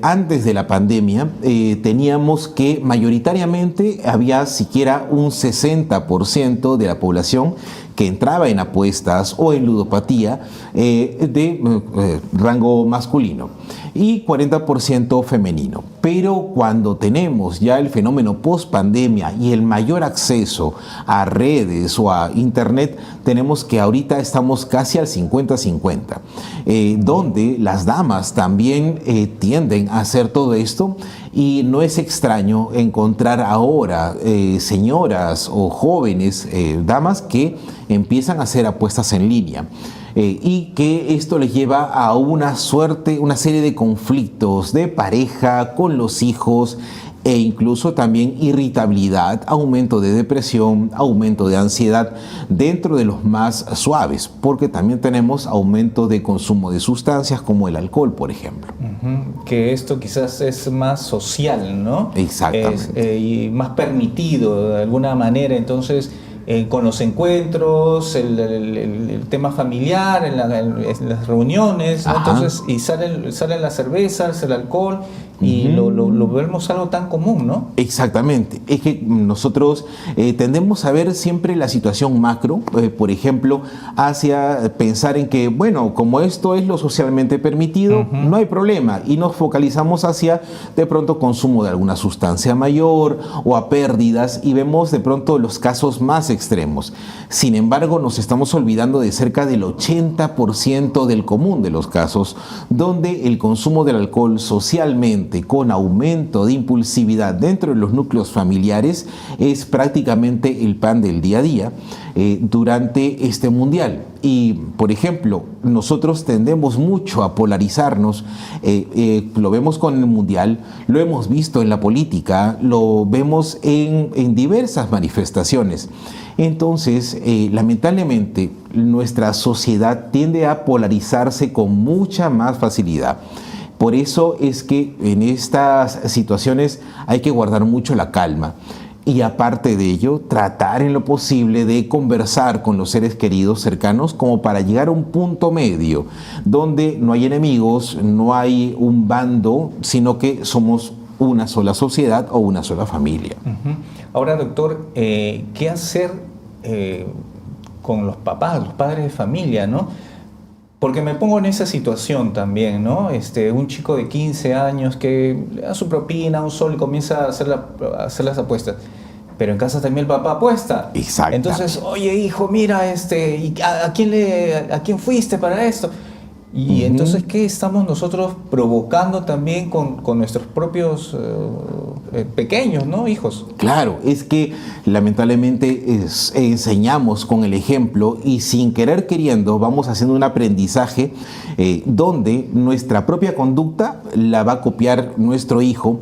Speaker 4: antes de la pandemia teníamos que mayoritariamente había siquiera un 60% de la población que entraba en apuestas o en ludopatía de rango masculino y 40% femenino. Pero cuando tenemos ya el fenómeno post pandemia y el mayor acceso a redes o a internet, tenemos que ahorita estamos casi al 50-50, donde las damas también tienden a hacer todo esto. Y no es extraño encontrar ahora señoras o jóvenes damas que empiezan a hacer apuestas en línea y que esto les lleva a una serie de conflictos de pareja con los hijos e incluso también irritabilidad, aumento de depresión, aumento de ansiedad dentro de los más suaves, porque también tenemos aumento de consumo de sustancias como el alcohol, por ejemplo.
Speaker 1: Que esto quizás es más social, ¿no?
Speaker 4: Exactamente.
Speaker 1: Y más permitido de alguna manera, entonces con los encuentros, el tema familiar, en las reuniones, ¿no? Entonces, y salen las cervezas, el alcohol, y lo vemos algo tan común, ¿no?
Speaker 4: Exactamente. Es que nosotros tendemos a ver siempre la situación macro, por ejemplo, hacia pensar en que, bueno, como esto es lo socialmente permitido, no hay problema, y nos focalizamos hacia, de pronto, consumo de alguna sustancia mayor o a pérdidas, y vemos de pronto los casos más extremos. Sin embargo, nos estamos olvidando de cerca del 80% del común de los casos, donde el consumo del alcohol socialmente, con aumento de impulsividad dentro de los núcleos familiares, es prácticamente el pan del día a día durante este mundial. Y, por ejemplo, nosotros tendemos mucho a polarizarnos, lo vemos con el mundial, lo hemos visto en la política, lo vemos en diversas manifestaciones. Entonces, lamentablemente, nuestra sociedad tiende a polarizarse con mucha más facilidad. Por eso es que en estas situaciones hay que guardar mucho la calma. Y aparte de ello, tratar en lo posible de conversar con los seres queridos cercanos como para llegar a un punto medio donde no hay enemigos, no hay un bando, sino que somos una sola sociedad o una sola familia.
Speaker 1: Ahora, doctor, ¿qué hacer con los papás, los padres de familia, ¿no? Porque me pongo en esa situación también, ¿no? Un chico de 15 años que le da su propina, un sol y comienza a hacer las apuestas. Pero en casa también el papá apuesta.
Speaker 4: Exacto.
Speaker 1: Entonces, oye, hijo, mira, ¿y a quién fuiste para esto? Y entonces, ¿qué estamos nosotros provocando también con nuestros propios pequeños, ¿no? Hijos?
Speaker 4: Claro, es que lamentablemente enseñamos con el ejemplo y sin querer queriendo vamos haciendo un aprendizaje donde nuestra propia conducta la va a copiar nuestro hijo.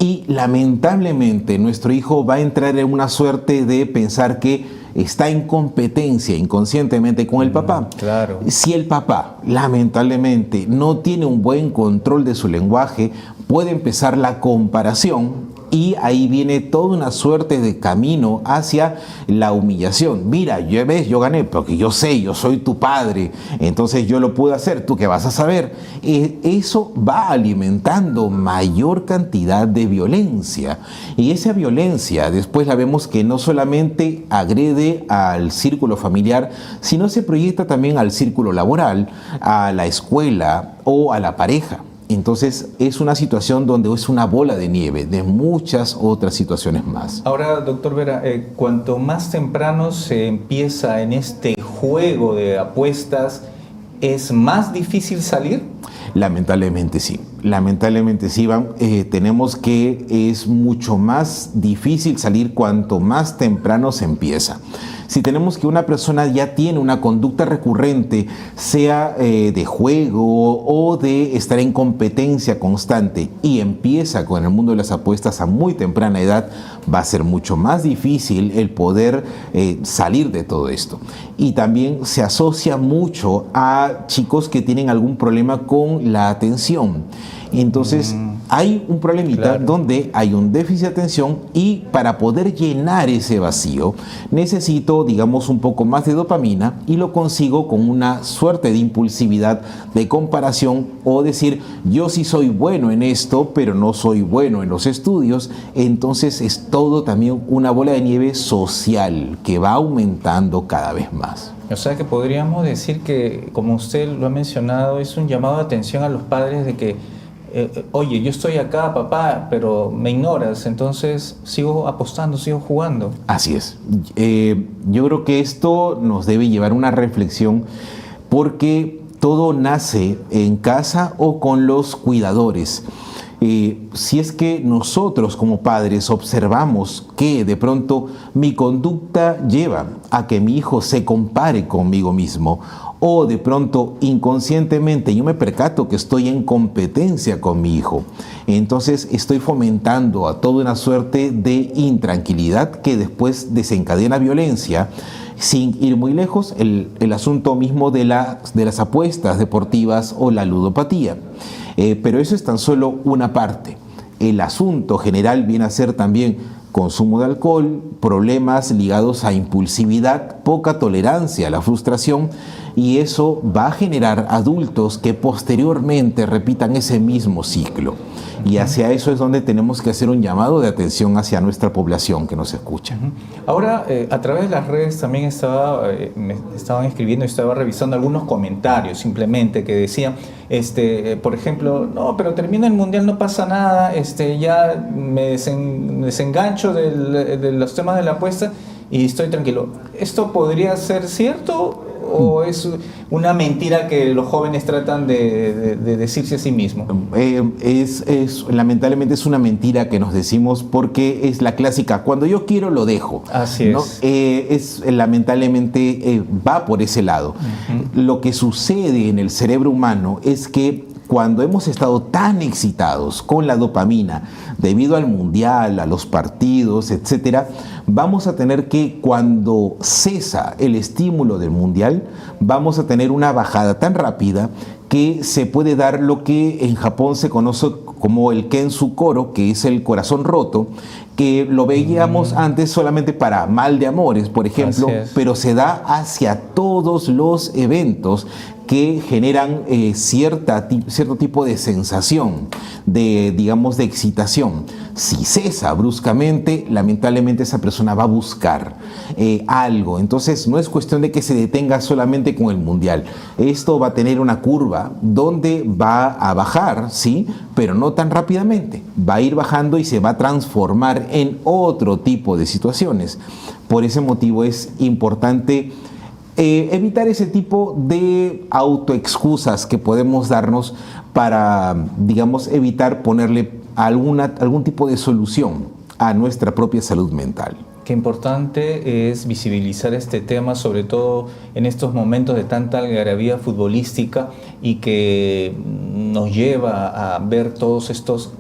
Speaker 4: Y lamentablemente nuestro hijo va a entrar en una suerte de pensar que está en competencia inconscientemente con el papá.
Speaker 1: Claro.
Speaker 4: Si el papá lamentablemente no tiene un buen control de su lenguaje, puede empezar la comparación. Y ahí viene toda una suerte de camino hacia la humillación. Mira, yo gané porque yo sé, yo soy tu padre, entonces yo lo puedo hacer, ¿tú qué vas a saber? Eso va alimentando mayor cantidad de violencia. Y esa violencia después la vemos que no solamente agrede al círculo familiar, sino se proyecta también al círculo laboral, a la escuela o a la pareja. Entonces es una situación donde es una bola de nieve de muchas otras situaciones más.
Speaker 1: Ahora, doctor Vera, cuanto más temprano se empieza en este juego de apuestas, ¿es más difícil salir?
Speaker 4: Lamentablemente sí, Iván. Tenemos que es mucho más difícil salir cuanto más temprano se empieza. Si tenemos que una persona ya tiene una conducta recurrente, sea de juego o de estar en competencia constante y empieza con el mundo de las apuestas a muy temprana edad, va a ser mucho más difícil el poder salir de todo esto. Y también se asocia mucho a chicos que tienen algún problema con la atención. Entonces hay un problemita donde hay un déficit de atención y para poder llenar ese vacío necesito, digamos, un poco más de dopamina y lo consigo con una suerte de impulsividad, de comparación o decir yo sí soy bueno en esto pero no soy bueno en los estudios. Entonces es todo también una bola de nieve social que va aumentando cada vez más.
Speaker 1: O sea que podríamos decir que, como usted lo ha mencionado, es un llamado de atención a los padres de que oye, yo estoy acá, papá, pero me ignoras, entonces sigo apostando, sigo jugando.
Speaker 4: Así es. Yo creo que esto nos debe llevar a una reflexión porque todo nace en casa o con los cuidadores. Si es que nosotros como padres observamos que de pronto mi conducta lleva a que mi hijo se compare conmigo mismo o de pronto inconscientemente yo me percato que estoy en competencia con mi hijo, entonces estoy fomentando a toda una suerte de intranquilidad que después desencadena violencia. Sin ir muy lejos, el asunto mismo de las apuestas deportivas o la ludopatía. Pero eso es tan solo una parte. El asunto general viene a ser también consumo de alcohol, problemas ligados a impulsividad, poca tolerancia a la frustración, y eso va a generar adultos que posteriormente repitan ese mismo ciclo. Y hacia eso es donde tenemos que hacer un llamado de atención hacia nuestra población que nos escucha.
Speaker 1: Ahora, a través de las redes también me estaban escribiendo y estaba revisando algunos comentarios simplemente que decían, por ejemplo, no, pero termina el mundial, no pasa nada, ya me desengancho de los temas de la apuesta y estoy tranquilo. ¿Esto podría ser cierto o es una mentira que los jóvenes tratan de decirse a sí mismos?
Speaker 4: Lamentablemente es una mentira que nos decimos porque es la clásica, cuando yo quiero lo dejo.
Speaker 1: Así es.
Speaker 4: ¿No? Lamentablemente va por ese lado. Lo que sucede en el cerebro humano es que cuando hemos estado tan excitados con la dopamina debido al mundial, a los partidos, etcétera, vamos a tener que, cuando cesa el estímulo del mundial, vamos a tener una bajada tan rápida que se puede dar lo que en Japón se conoce como el Kensukoro, que es el corazón roto, que lo veíamos antes solamente para mal de amores, por ejemplo, pero se da hacia todos los eventos que generan cierto tipo de sensación, digamos, de excitación. Si cesa bruscamente, lamentablemente esa persona va a buscar algo. Entonces no es cuestión de que se detenga solamente con el mundial. Esto va a tener una curva donde va a bajar, sí, pero no tan rápidamente. Va a ir bajando y se va a transformar en otro tipo de situaciones. Por ese motivo es importante evitar ese tipo de autoexcusas que podemos darnos para, digamos, evitar ponerle algún tipo de solución a nuestra propia salud mental.
Speaker 1: Qué importante es visibilizar este tema, sobre todo en estos momentos de tanta algarabía futbolística y que nos lleva a ver todos estos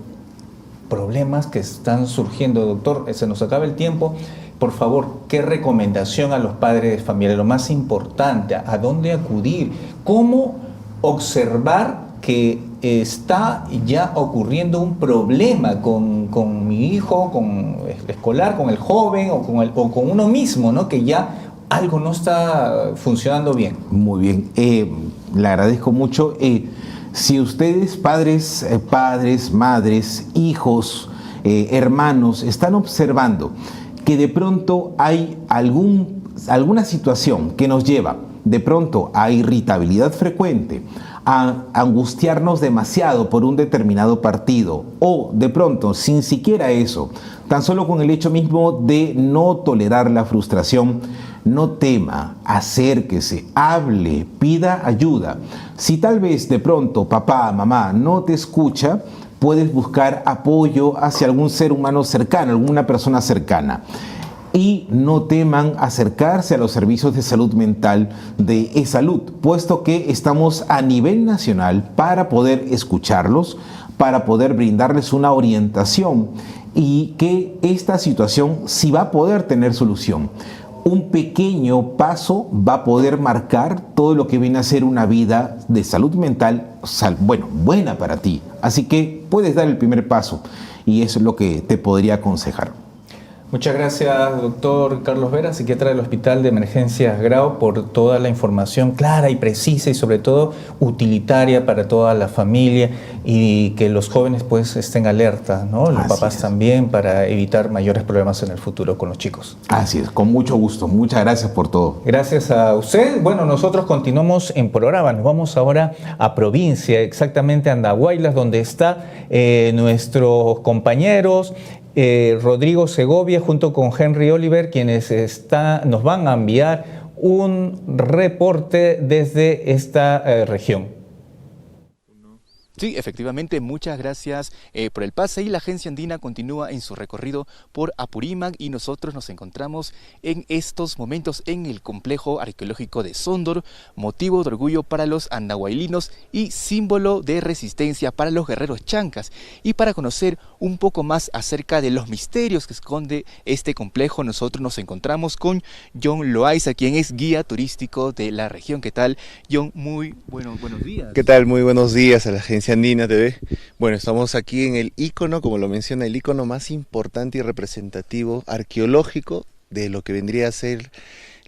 Speaker 1: problemas que están surgiendo. Doctor, se nos acaba el tiempo. Por favor, ¿qué recomendación a los padres de familia? Lo más importante, ¿a dónde acudir? ¿Cómo observar que está ya ocurriendo un problema con mi hijo, con el escolar, con el joven o con uno mismo, ¿no? Que ya algo no está funcionando bien?
Speaker 4: Muy bien, le agradezco mucho. Si ustedes, padres, madres, hijos, hermanos, están observando que de pronto hay alguna situación que nos lleva de pronto a irritabilidad frecuente, a angustiarnos demasiado por un determinado partido, o de pronto, sin siquiera eso, tan solo con el hecho mismo de no tolerar la frustración, no tema, acérquese, hable, pida ayuda. Si tal vez de pronto papá, mamá no te escucha, puedes buscar apoyo hacia algún ser humano cercano, alguna persona cercana. Y no teman acercarse a los servicios de salud mental de eSalud, puesto que estamos a nivel nacional para poder escucharlos, para poder brindarles una orientación y que esta situación sí va a poder tener solución. Un pequeño paso va a poder marcar todo lo que viene a ser una vida de salud mental, buena para ti. Así que puedes dar el primer paso y eso es lo que te podría aconsejar.
Speaker 1: Muchas gracias, doctor Carlos Vera, psiquiatra del Hospital de Emergencias Grau, por toda la información clara y precisa y sobre todo utilitaria para toda la familia, y que los jóvenes pues estén alerta, ¿no? Los papás también, para evitar mayores problemas en el futuro con los chicos.
Speaker 4: Así es, con mucho gusto. Muchas gracias por todo.
Speaker 1: Gracias a usted. Bueno, nosotros continuamos en programa. Nos vamos ahora a provincia, exactamente a Andahuaylas, donde están nuestros compañeros Rodrigo Segovia junto con Henry Oliver, quienes nos van a enviar un reporte desde esta región.
Speaker 5: Sí, efectivamente, muchas gracias por el pase, y la Agencia Andina continúa en su recorrido por Apurímac y nosotros nos encontramos en estos momentos en el complejo arqueológico de Sondor, motivo de orgullo para los andahuaylinos y símbolo de resistencia para los guerreros chancas. Y para conocer un poco más acerca de los misterios que esconde este complejo, nosotros nos encontramos con John Loaiza, quien es guía turístico de la región. ¿Qué tal, John? Muy buenos días.
Speaker 6: ¿Qué tal? Muy buenos días a la Agencia Andina TV. Bueno, estamos aquí en el ícono, como lo menciona, el ícono más importante y representativo arqueológico de lo que vendría a ser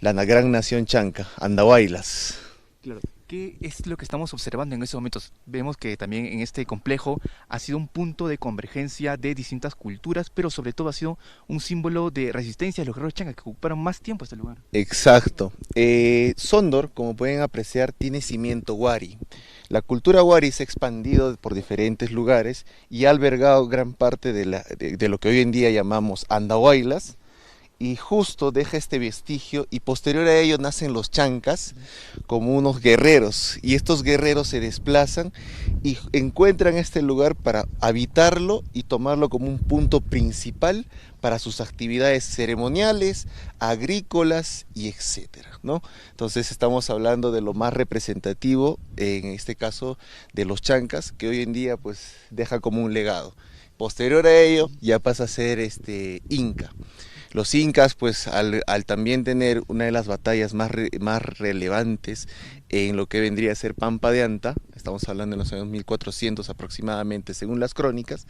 Speaker 6: la gran nación chanca, Andahuaylas.
Speaker 5: Claro. ¿Qué es lo que estamos observando en estos momentos? Vemos que también en este complejo ha sido un punto de convergencia de distintas culturas, pero sobre todo ha sido un símbolo de resistencia de los guerreros chancas que ocuparon más tiempo este lugar.
Speaker 6: Exacto. Sondor, como pueden apreciar, tiene cimiento wari. La cultura wari se ha expandido por diferentes lugares y ha albergado gran parte de lo que hoy en día llamamos Andahuaylas, y justo deja este vestigio, y posterior a ello nacen los chancas como unos guerreros, y estos guerreros se desplazan y encuentran este lugar para habitarlo y tomarlo como un punto principal para sus actividades ceremoniales, agrícolas y etcétera, ¿no? Entonces estamos hablando de lo más representativo, en este caso de los chancas, que hoy en día pues deja como un legado. Posterior a ello ya pasa a ser Inca. Los incas, pues al también tener una de las batallas más relevantes en lo que vendría a ser Pampa de Anta, estamos hablando en los años 1400 aproximadamente según las crónicas,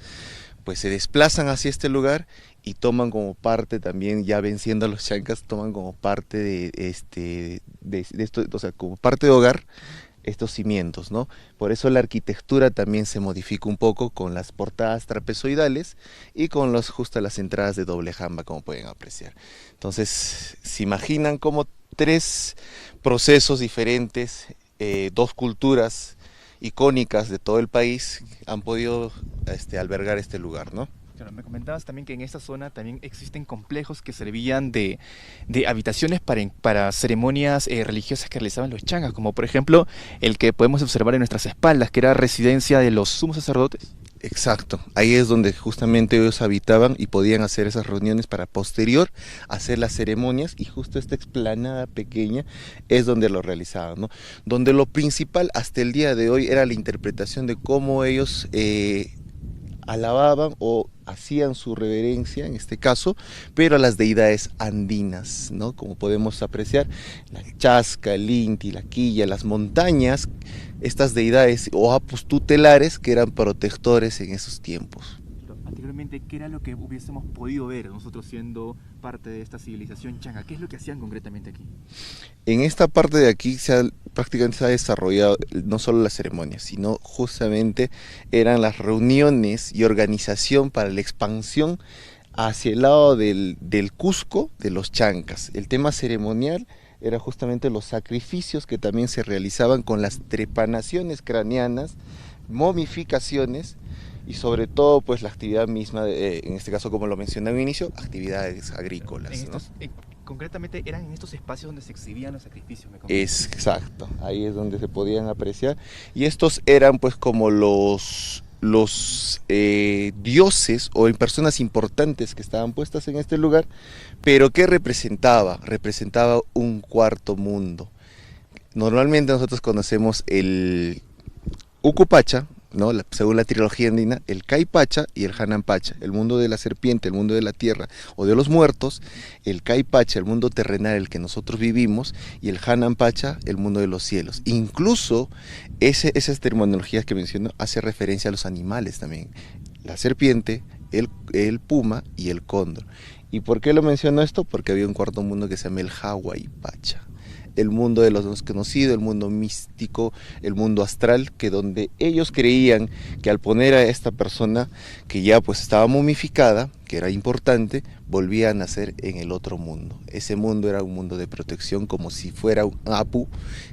Speaker 6: pues se desplazan hacia este lugar y toman como parte también, ya venciendo a los chancas, toman como parte de esto, o sea, como parte de hogar, estos cimientos, ¿no? Por eso la arquitectura también se modifica un poco con las portadas trapezoidales y con justo las entradas de doble jamba, como pueden apreciar. Entonces, se imaginan como 3 procesos diferentes, 2 culturas icónicas de todo el país han podido albergar este lugar, ¿no?
Speaker 5: Claro, me comentabas también que en esta zona también existen complejos que servían de habitaciones para ceremonias religiosas que realizaban los changas, como por ejemplo el que podemos observar en nuestras espaldas, que era residencia de los sumos sacerdotes.
Speaker 6: Exacto, ahí es donde justamente ellos habitaban y podían hacer esas reuniones para posterior hacer las ceremonias, y justo esta explanada pequeña es donde lo realizaban, ¿no? Donde lo principal hasta el día de hoy era la interpretación de cómo ellos alababan o hacían su reverencia, en este caso, pero a las deidades andinas, ¿no? Como podemos apreciar, la Chasca, el Inti, la Quilla, las montañas, estas deidades o apus tutelares que eran protectores en esos tiempos.
Speaker 5: Anteriormente, ¿qué era lo que hubiésemos podido ver nosotros siendo parte de esta civilización changa? ¿Qué es lo que hacían concretamente aquí?
Speaker 6: En esta parte de aquí prácticamente se ha desarrollado no solo las ceremonias, sino justamente eran las reuniones y organización para la expansión hacia el lado del Cusco de los chancas. El tema ceremonial era justamente los sacrificios que también se realizaban con las trepanaciones craneanas, momificaciones, y sobre todo pues la actividad misma, en este caso como lo mencioné al inicio, actividades agrícolas, ¿no?
Speaker 5: Concretamente eran en estos espacios donde se exhibían los sacrificios, me
Speaker 6: comentas. Exacto, ahí es donde se podían apreciar, y estos eran pues como los dioses o personas importantes que estaban puestas en este lugar, pero ¿qué representaba? Representaba un cuarto mundo. Normalmente nosotros conocemos el Ucupacha, ¿no? Según la trilogía andina, el Caipacha y el Hananpacha, el mundo de la serpiente, el mundo de la tierra o de los muertos, el Caipacha, el mundo terrenal, el que nosotros vivimos, y el Hananpacha, el mundo de los cielos. Incluso esas terminologías que menciono hace referencia a los animales también, la serpiente, el puma y el cóndor. ¿Y por qué lo menciono esto? Porque había un cuarto mundo que se llama el Hawaii-Pacha, el mundo de los desconocidos, el mundo místico, el mundo astral, que donde ellos creían que al poner a esta persona que ya pues estaba momificada, que era importante, volvía a nacer en el otro mundo. Ese mundo era un mundo de protección, como si fuera un apu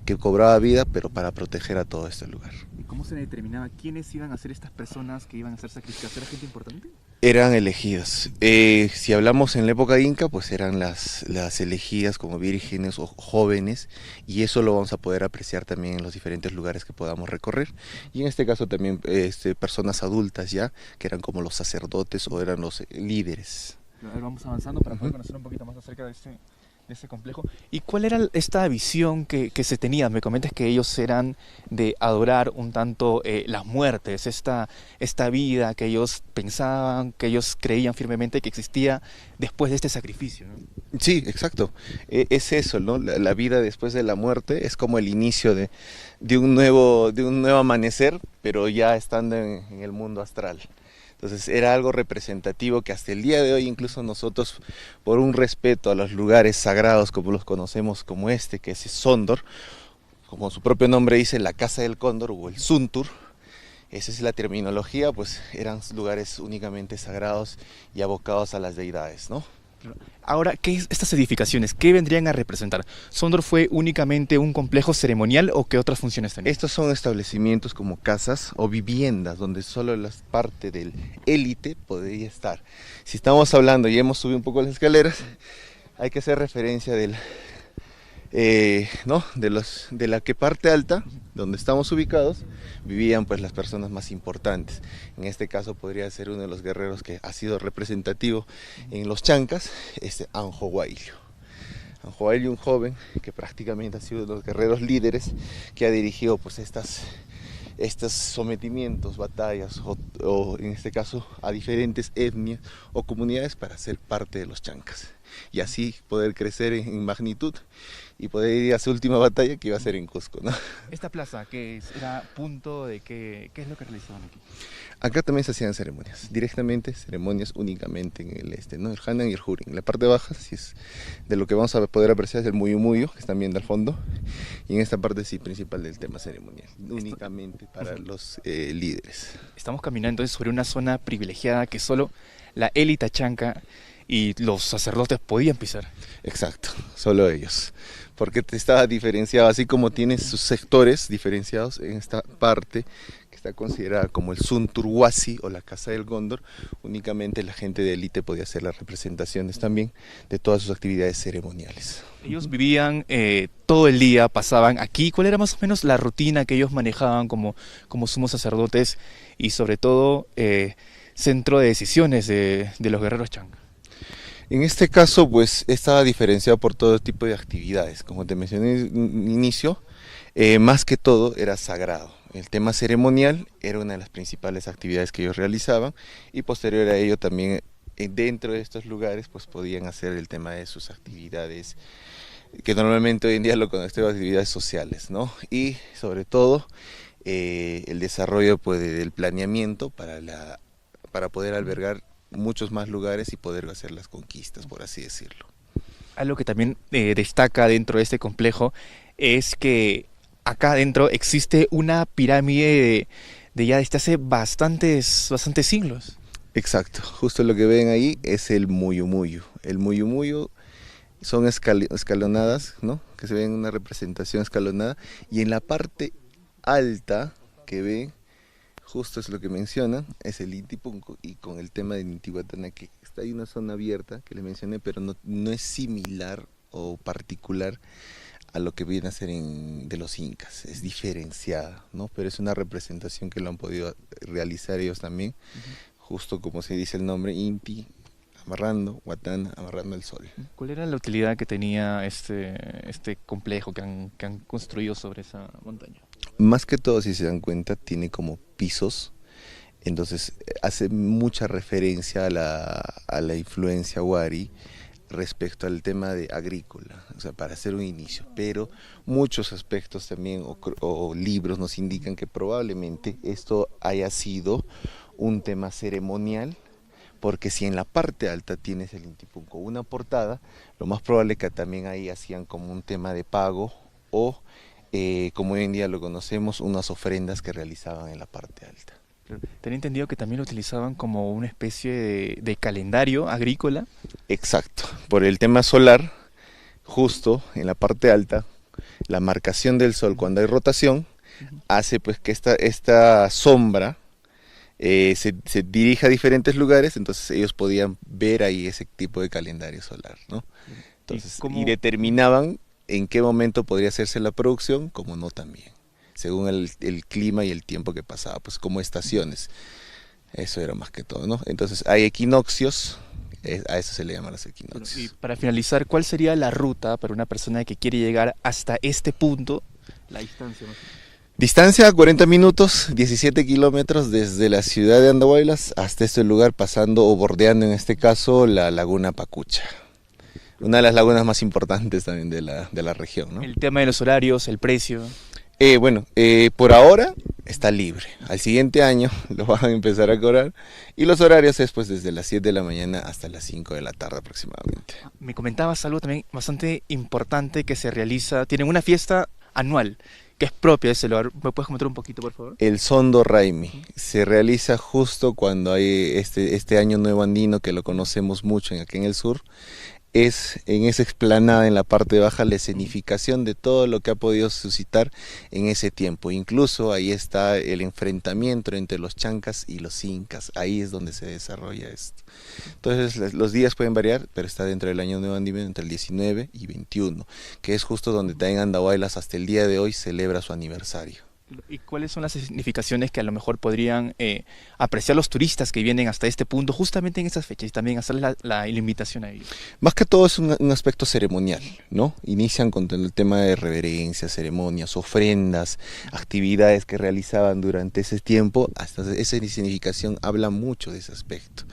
Speaker 6: que cobraba vida, pero para proteger a todo este lugar.
Speaker 5: ¿Y cómo se determinaba quiénes iban a ser estas personas que iban a ser sacrificadas? ¿Era gente importante?
Speaker 6: Eran elegidas. Si hablamos en la época inca, pues eran las elegidas como vírgenes o jóvenes, y eso lo vamos a poder apreciar también en los diferentes lugares que podamos recorrer. Y en este caso también personas adultas ya, que eran como los sacerdotes o eran los líderes.
Speaker 5: A ver, vamos avanzando para poder conocer un poquito más acerca de ese complejo. ¿Y cuál era esta visión que se tenía? Me comentas que ellos eran de adorar un tanto las muertes, esta vida que ellos pensaban, que ellos creían firmemente que existía después de este sacrificio, ¿no?
Speaker 6: Sí, exacto. Es eso, ¿no? La vida después de la muerte es como el inicio de un nuevo amanecer, pero ya estando en el mundo astral. Entonces era algo representativo que hasta el día de hoy incluso nosotros, por un respeto a los lugares sagrados como los conocemos como que es Sondor, como su propio nombre dice, la casa del cóndor o el Suntur, esa es la terminología, pues eran lugares únicamente sagrados y abocados a las deidades, ¿no?
Speaker 5: Ahora, ¿qué es estas edificaciones? ¿Qué vendrían a representar? ¿Sondor fue únicamente un complejo ceremonial o qué otras funciones tenía?
Speaker 6: Estos son establecimientos como casas o viviendas donde solo la parte del élite podría estar. Si estamos hablando y hemos subido un poco las escaleras, hay que hacer referencia de la que parte alta, donde estamos ubicados, vivían pues las personas más importantes. En este caso podría ser uno de los guerreros que ha sido representativo en los chancas, Anjo Huayllo. Anjo Huayllo, un joven que prácticamente ha sido uno de los guerreros líderes que ha dirigido pues estos sometimientos, batallas o en este caso a diferentes etnias o comunidades para ser parte de los chancas. y así poder crecer en magnitud y poder ir a su última batalla, que iba a ser en Cusco, ¿no?
Speaker 5: Esta plaza, era punto de qué es lo que realizaban aquí?
Speaker 6: Acá también se hacían ceremonias, directamente ceremonias únicamente en el este, ¿no? El Hanan y el Hurin. En la parte baja, sí es de lo que vamos a poder apreciar, es el Muyu Muyu, que están viendo al fondo, y en esta parte sí, principal del tema ceremonial, únicamente para los líderes.
Speaker 5: Estamos caminando entonces sobre una zona privilegiada que solo la élite chanca y los sacerdotes podían pisar.
Speaker 6: Exacto, solo ellos, porque estaba diferenciado, así como tiene sus sectores diferenciados en esta parte que está considerada como el Sunturwasi o la Casa del Góndor. Únicamente la gente de élite podía hacer las representaciones también de todas sus actividades ceremoniales.
Speaker 5: Ellos vivían todo el día, pasaban aquí. ¿Cuál era más o menos la rutina que ellos manejaban como sumos sacerdotes y sobre todo centro de decisiones de los guerreros chanca?
Speaker 6: En este caso, pues, estaba diferenciado por todo tipo de actividades. Como te mencioné en inicio, más que todo era sagrado. El tema ceremonial era una de las principales actividades que ellos realizaban, y posterior a ello también dentro de estos lugares pues podían hacer el tema de sus actividades, que normalmente hoy en día lo conocemos actividades sociales, ¿no? Y sobre todo el desarrollo pues, del planeamiento para poder albergar muchos más lugares y poder hacer las conquistas, por así decirlo.
Speaker 5: Algo que también destaca dentro de este complejo es que acá adentro existe una pirámide de ya desde hace bastantes siglos.
Speaker 6: Exacto, justo lo que ven ahí es el Muyu Muyu. El Muyu Muyu son escalonadas, ¿no? Que se ven una representación escalonada, y en la parte alta que ven, justo es lo que mencionan, es el Intipunco, y con el tema de Intihuatana, que está ahí una zona abierta que le mencioné, pero no es similar o particular a lo que viene a ser de los incas, es diferenciada, ¿no? Pero es una representación que lo han podido realizar ellos también, justo como se dice el nombre, Inti, amarrando, Huatana, amarrando el sol.
Speaker 5: ¿Cuál era la utilidad que tenía este complejo que han construido sobre esa montaña?
Speaker 6: Más que todo, si se dan cuenta, tiene como pisos, entonces hace mucha referencia a la influencia Wari respecto al tema de agrícola, o sea, para hacer un inicio, pero muchos aspectos también o libros nos indican que probablemente esto haya sido un tema ceremonial, porque si en la parte alta tienes el Intipunco una portada, lo más probable que también ahí hacían como un tema de pago o como hoy en día lo conocemos, unas ofrendas que realizaban en la parte alta.
Speaker 5: Tenía entendido que también lo utilizaban como una especie de calendario agrícola.
Speaker 6: Exacto, por el tema solar, justo en la parte alta, la marcación del sol cuando hay rotación hace pues que esta sombra se dirija a diferentes lugares, entonces ellos podían ver ahí ese tipo de calendario solar, ¿no? Entonces, y determinaban en qué momento podría hacerse la producción, como no también, según el clima y el tiempo que pasaba, pues como estaciones. Eso era más que todo, ¿no? Entonces hay equinoccios, a eso se le llama los equinoccios.
Speaker 5: Y para finalizar, ¿cuál sería la ruta para una persona que quiere llegar hasta este punto? La distancia más o menos.
Speaker 6: Distancia 40 minutos, 17 kilómetros desde la ciudad de Andahuaylas hasta este lugar, pasando o bordeando en este caso la laguna Pacucha. Una de las lagunas más importantes también de la región, ¿no?
Speaker 5: El tema de los horarios, el precio.
Speaker 6: Por ahora está libre. Al siguiente año lo van a empezar a cobrar, y los horarios es pues desde las 7 de la mañana hasta las 5 de la tarde aproximadamente.
Speaker 5: Me comentabas algo también bastante importante que se realiza, tienen una fiesta anual que es propia de ese lugar. ¿Me puedes comentar un poquito, por favor?
Speaker 6: El Sondo Raimi se realiza justo cuando hay este año nuevo andino, que lo conocemos mucho aquí en el sur. Es en esa explanada en la parte baja la escenificación de todo lo que ha podido suscitar en ese tiempo. Incluso ahí está el enfrentamiento entre los chancas y los incas, ahí es donde se desarrolla esto. Entonces los días pueden variar, pero está dentro del año nuevo andino, entre el 19 y 21, que es justo donde también Andahuaylas hasta el día de hoy celebra su aniversario.
Speaker 5: ¿Y cuáles son las significaciones que a lo mejor podrían apreciar los turistas que vienen hasta este punto, justamente en estas fechas, y también hacer la invitación a ellos?
Speaker 6: Más que todo es un aspecto ceremonial, ¿no? Inician con el tema de reverencias, ceremonias, ofrendas, actividades que realizaban durante ese tiempo. Hasta esa significación habla mucho de ese aspecto.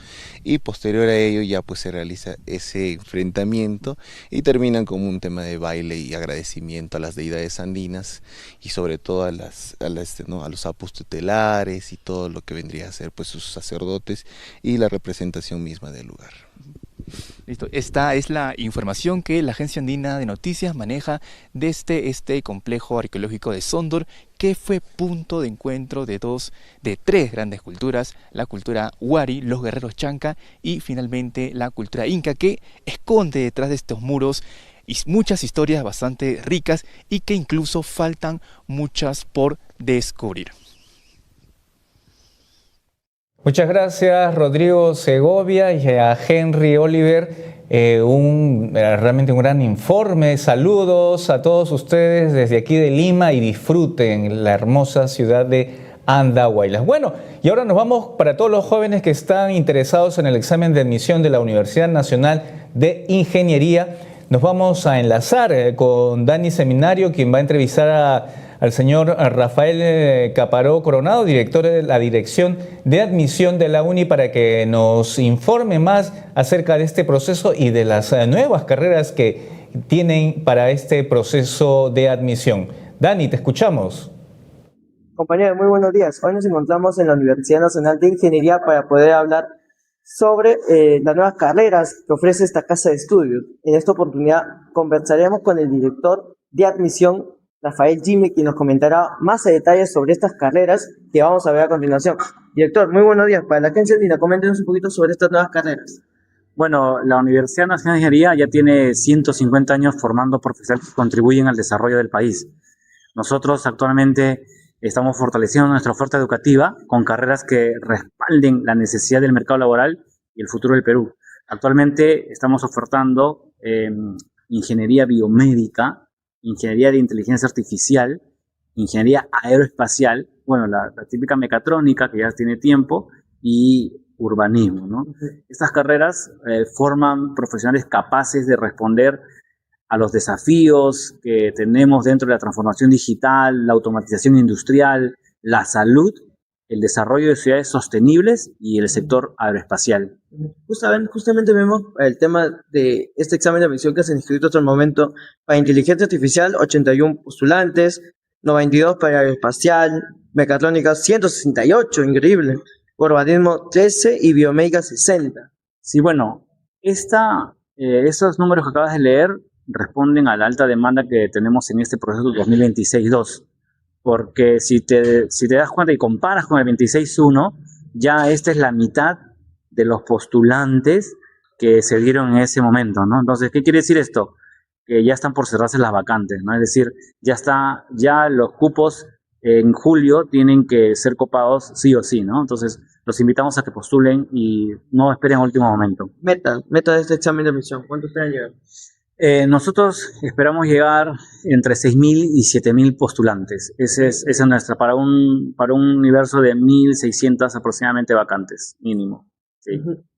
Speaker 6: Y posterior a ello ya pues se realiza ese enfrentamiento y terminan como un tema de baile y agradecimiento a las deidades andinas y sobre todo a los apus tutelares y todo lo que vendría a ser pues sus sacerdotes y la representación misma del lugar.
Speaker 5: Listo. Esta es la información que la Agencia Andina de Noticias maneja desde este complejo arqueológico de Sondor, que fue punto de encuentro de tres grandes culturas: la cultura Wari, los guerreros Chanca, y finalmente la cultura Inca, que esconde detrás de estos muros y muchas historias bastante ricas y que incluso faltan muchas por descubrir.
Speaker 1: Muchas gracias, Rodrigo Segovia, y a Henry Oliver. Realmente un gran informe. Saludos a todos ustedes desde aquí de Lima y disfruten la hermosa ciudad de Andahuaylas. Bueno, y ahora nos vamos para todos los jóvenes que están interesados en el examen de admisión de la Universidad Nacional de Ingeniería. Nos vamos a enlazar con Dani Seminario, quien va a entrevistar al señor Rafael Caparó Coronado, director de la Dirección de Admisión de la UNI, para que nos informe más acerca de este proceso y de las nuevas carreras que tienen para este proceso de admisión. Dani, te escuchamos.
Speaker 7: Compañeros, muy buenos días. Hoy nos encontramos en la Universidad Nacional de Ingeniería para poder hablar sobre las nuevas carreras que ofrece esta casa de estudios. En esta oportunidad conversaremos con el director de admisión, Rafael Jimmy, quien nos comentará más a detalle sobre estas carreras que vamos a ver a continuación. Director, muy buenos días. Para la Agencia Andina, coméntenos un poquito sobre estas nuevas carreras.
Speaker 8: Bueno, la Universidad Nacional de Ingeniería ya tiene 150 años formando profesionales que contribuyen al desarrollo del país. Nosotros actualmente estamos fortaleciendo nuestra oferta educativa con carreras que respalden la necesidad del mercado laboral y el futuro del Perú. Actualmente estamos ofertando ingeniería biomédica, ingeniería de inteligencia artificial, ingeniería aeroespacial, bueno, la típica mecatrónica que ya tiene tiempo, y urbanismo, ¿no? Estas carreras forman profesionales capaces de responder a los desafíos que tenemos dentro de la transformación digital, la automatización industrial, la salud, el desarrollo de ciudades sostenibles y el sector aeroespacial.
Speaker 7: Justamente vemos el tema de este examen de admisión que se han inscrito hasta el momento para inteligencia artificial, 81 postulantes, 92 para aeroespacial, mecatrónica 168, increíble, urbanismo 13 y biomédica 60.
Speaker 8: Sí, bueno, esos números que acabas de leer responden a la alta demanda que tenemos en este proceso 2026-2, porque si te das cuenta y comparas con el 26-1, ya esta es la mitad de los postulantes que se dieron en ese momento, ¿no? Entonces, ¿qué quiere decir esto? Que ya están por cerrarse las vacantes, ¿no? Es decir, ya los cupos en julio tienen que ser copados sí o sí, ¿no? Entonces, los invitamos a que postulen y no esperen al último momento.
Speaker 7: Meta de este examen de admisión, ¿cuánto esperan llegar?
Speaker 8: Nosotros esperamos llegar entre 6.000 y 7.000 postulantes. Esa es nuestra, para un universo de 1.600 aproximadamente vacantes, mínimo. Sí.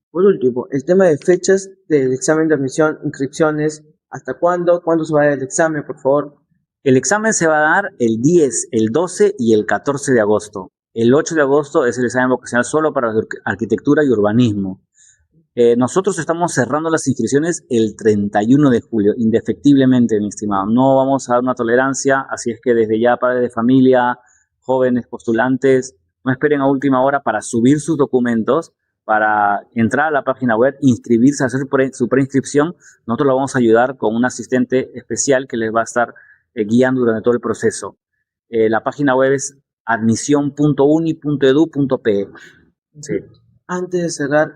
Speaker 7: Por último, el tema de fechas del examen de admisión, inscripciones, ¿hasta cuándo se va a dar el examen, por favor?
Speaker 8: El examen se va a dar el 10, el 12 y el 14 de agosto. El 8 de agosto es el examen vocacional solo para arquitectura y urbanismo. Nosotros estamos cerrando las inscripciones el 31 de julio, indefectiblemente, mi estimado. No vamos a dar una tolerancia, así es que desde ya, padres de familia, jóvenes postulantes, no esperen a última hora para subir sus documentos, para entrar a la página web, inscribirse, hacer su preinscripción. Nosotros lo vamos a ayudar con un asistente especial que les va a estar guiando durante todo el proceso. La página web es admisión.uni.edu.pe. Sí.
Speaker 7: Antes de cerrar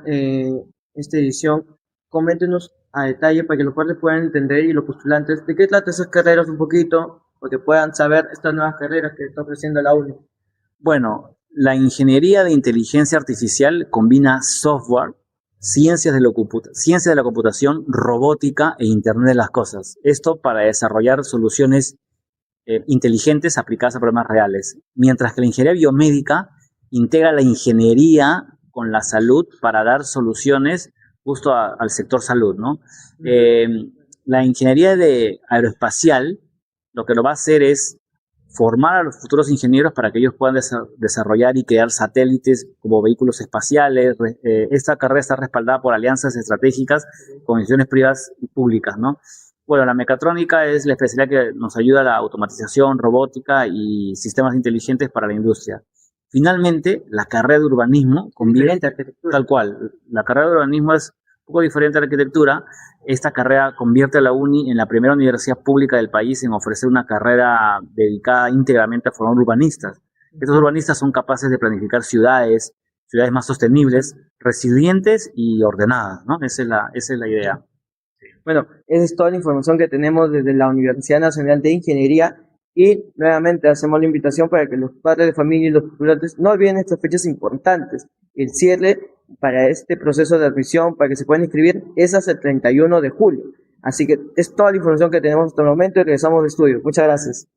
Speaker 7: esta edición, coméntenos a detalle para que los padres puedan entender y los postulantes de qué trata esas carreras un poquito, para que puedan saber estas nuevas carreras que está ofreciendo la UNI.
Speaker 8: Bueno, la ingeniería de inteligencia artificial combina software, ciencias de la computación, robótica e Internet de las cosas. Esto para desarrollar soluciones inteligentes aplicadas a problemas reales, mientras que la ingeniería biomédica integra la ingeniería con la salud para dar soluciones justo al sector salud, ¿no? La ingeniería aeroespacial lo que lo va a hacer es formar a los futuros ingenieros para que ellos puedan desarrollar y crear satélites como vehículos espaciales. Esta carrera está respaldada por alianzas estratégicas con instituciones privadas y públicas, ¿no? Bueno, la mecatrónica es la especialidad que nos ayuda a la automatización, robótica y sistemas inteligentes para la industria. Finalmente, la carrera de urbanismo convierte, tal cual, la carrera de urbanismo es un poco diferente a la arquitectura. Esta carrera convierte a la UNI en la primera universidad pública del país en ofrecer una carrera dedicada íntegramente a formar urbanistas. Estos urbanistas son capaces de planificar ciudades más sostenibles, resilientes y ordenadas, ¿no? Esa es la idea.
Speaker 7: Bueno, esa es toda la información que tenemos desde la Universidad Nacional de Ingeniería y nuevamente hacemos la invitación para que los padres de familia y los estudiantes no olviden estas fechas importantes. El cierre para este proceso de admisión, para que se puedan inscribir, es hasta el 31 de julio. Así que es toda la información que tenemos hasta el momento y regresamos de estudio. Muchas gracias.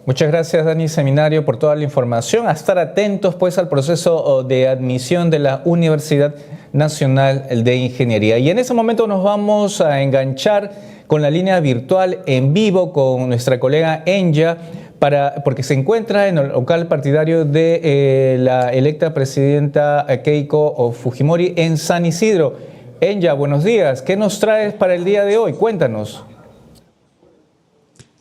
Speaker 1: Muchas gracias, Dani Seminario, por toda la información. A estar atentos pues al proceso de admisión de la Universidad Nacional de Ingeniería. Y en ese momento nos vamos a enganchar con la línea virtual en vivo con nuestra colega Enya, porque se encuentra en el local partidario de la electa presidenta Keiko Fujimori en San Isidro. Enya, buenos días. ¿Qué nos traes para el día de hoy? Cuéntanos.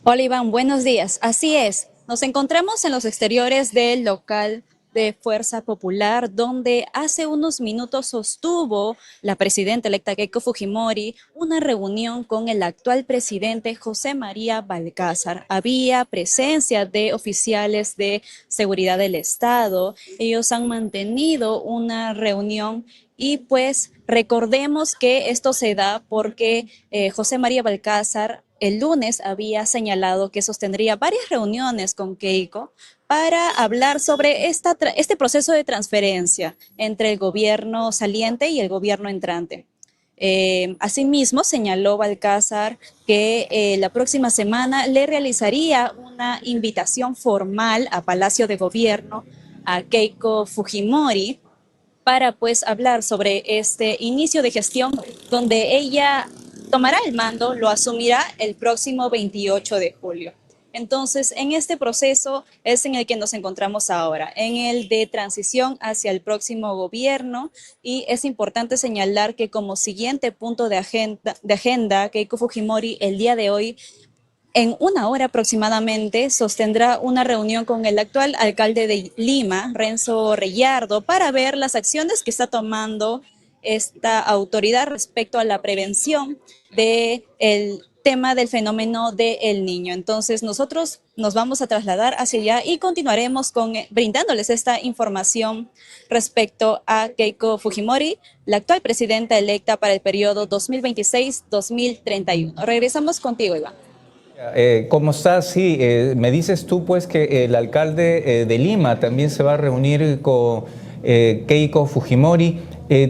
Speaker 9: Hola Iván, buenos días. Así es, nos encontramos en los exteriores del local de Fuerza Popular, donde hace unos minutos sostuvo la presidenta electa Keiko Fujimori una reunión con el actual presidente José María Balcázar. Había presencia de oficiales de seguridad del Estado. Ellos han mantenido una reunión y pues recordemos que esto se da porque José María Balcázar el lunes había señalado que sostendría varias reuniones con Keiko para hablar sobre este proceso de transferencia entre el gobierno saliente y el gobierno entrante. Asimismo, señaló Balcázar que la próxima semana le realizaría una invitación formal a Palacio de Gobierno a Keiko Fujimori para pues hablar sobre este inicio de gestión donde ella tomará el mando, lo asumirá el próximo 28 de julio. Entonces, en este proceso es en el que nos encontramos ahora, en el de transición hacia el próximo gobierno, y es importante señalar que como siguiente punto de agenda, Keiko Fujimori el día de hoy, en una hora aproximadamente, sostendrá una reunión con el actual alcalde de Lima, Renzo Reyardo, para ver las acciones que está tomando esta autoridad respecto a la prevención del tema del fenómeno del Niño. Entonces nosotros nos vamos a trasladar hacia allá y continuaremos brindándoles esta información respecto a Keiko Fujimori, la actual presidenta electa para el periodo 2026-2031. Regresamos contigo, Iván.
Speaker 1: ¿Cómo estás? Sí, me dices tú pues que el alcalde de Lima también se va a reunir con Keiko Fujimori.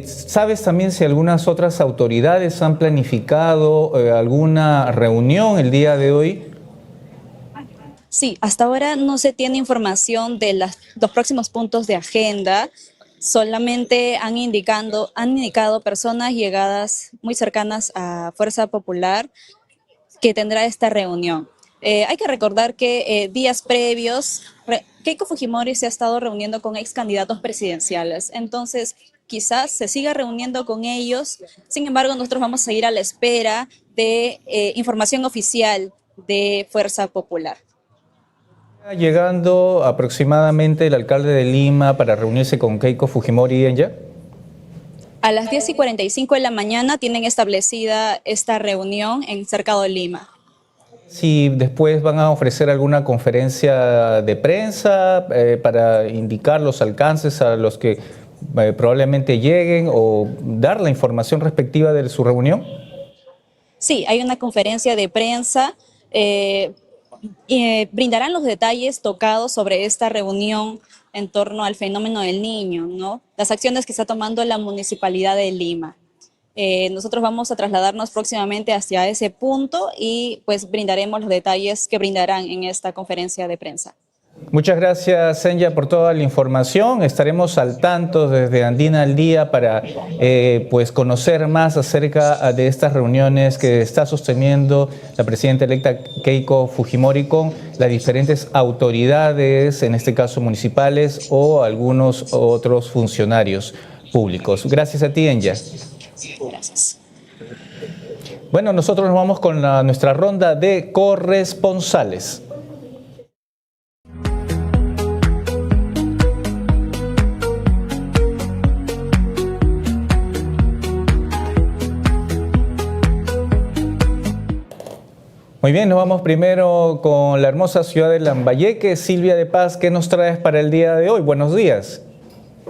Speaker 1: ¿Sabes también si algunas otras autoridades han planificado alguna reunión el día de hoy?
Speaker 9: Sí, hasta ahora no se tiene información de los próximos puntos de agenda. Solamente han indicado personas llegadas muy cercanas a Fuerza Popular que tendrá esta reunión. Hay que recordar que días previos, Keiko Fujimori se ha estado reuniendo con ex candidatos presidenciales. Entonces, quizás se siga reuniendo con ellos. Sin embargo, nosotros vamos a seguir a la espera de información oficial de Fuerza Popular.
Speaker 1: Llegando aproximadamente el alcalde de Lima para reunirse con Keiko Fujimori en ya.
Speaker 9: A las 10:45 de la mañana tienen establecida esta reunión en Cercado de Lima.
Speaker 1: Si después van a ofrecer alguna conferencia de prensa para indicar los alcances a los que probablemente lleguen o dar la información respectiva de su reunión.
Speaker 9: Sí, hay una conferencia de prensa. Brindarán los detalles tocados sobre esta reunión en torno al fenómeno del Niño, ¿no? Las acciones que está tomando la Municipalidad de Lima. Nosotros vamos a trasladarnos próximamente hacia ese punto y pues brindaremos los detalles que brindarán en esta conferencia de prensa.
Speaker 1: Muchas gracias, Senya, por toda la información. Estaremos al tanto desde Andina al Día para pues conocer más acerca de estas reuniones que está sosteniendo la presidenta electa Keiko Fujimori con las diferentes autoridades, en este caso municipales o algunos otros funcionarios públicos. Gracias a ti, Enya.
Speaker 9: Gracias.
Speaker 1: Bueno, nosotros nos vamos con nuestra ronda de corresponsales. Muy bien, nos vamos primero con la hermosa ciudad de Lambayeque. Silvia de Paz, ¿qué nos traes para el día de hoy? Buenos días.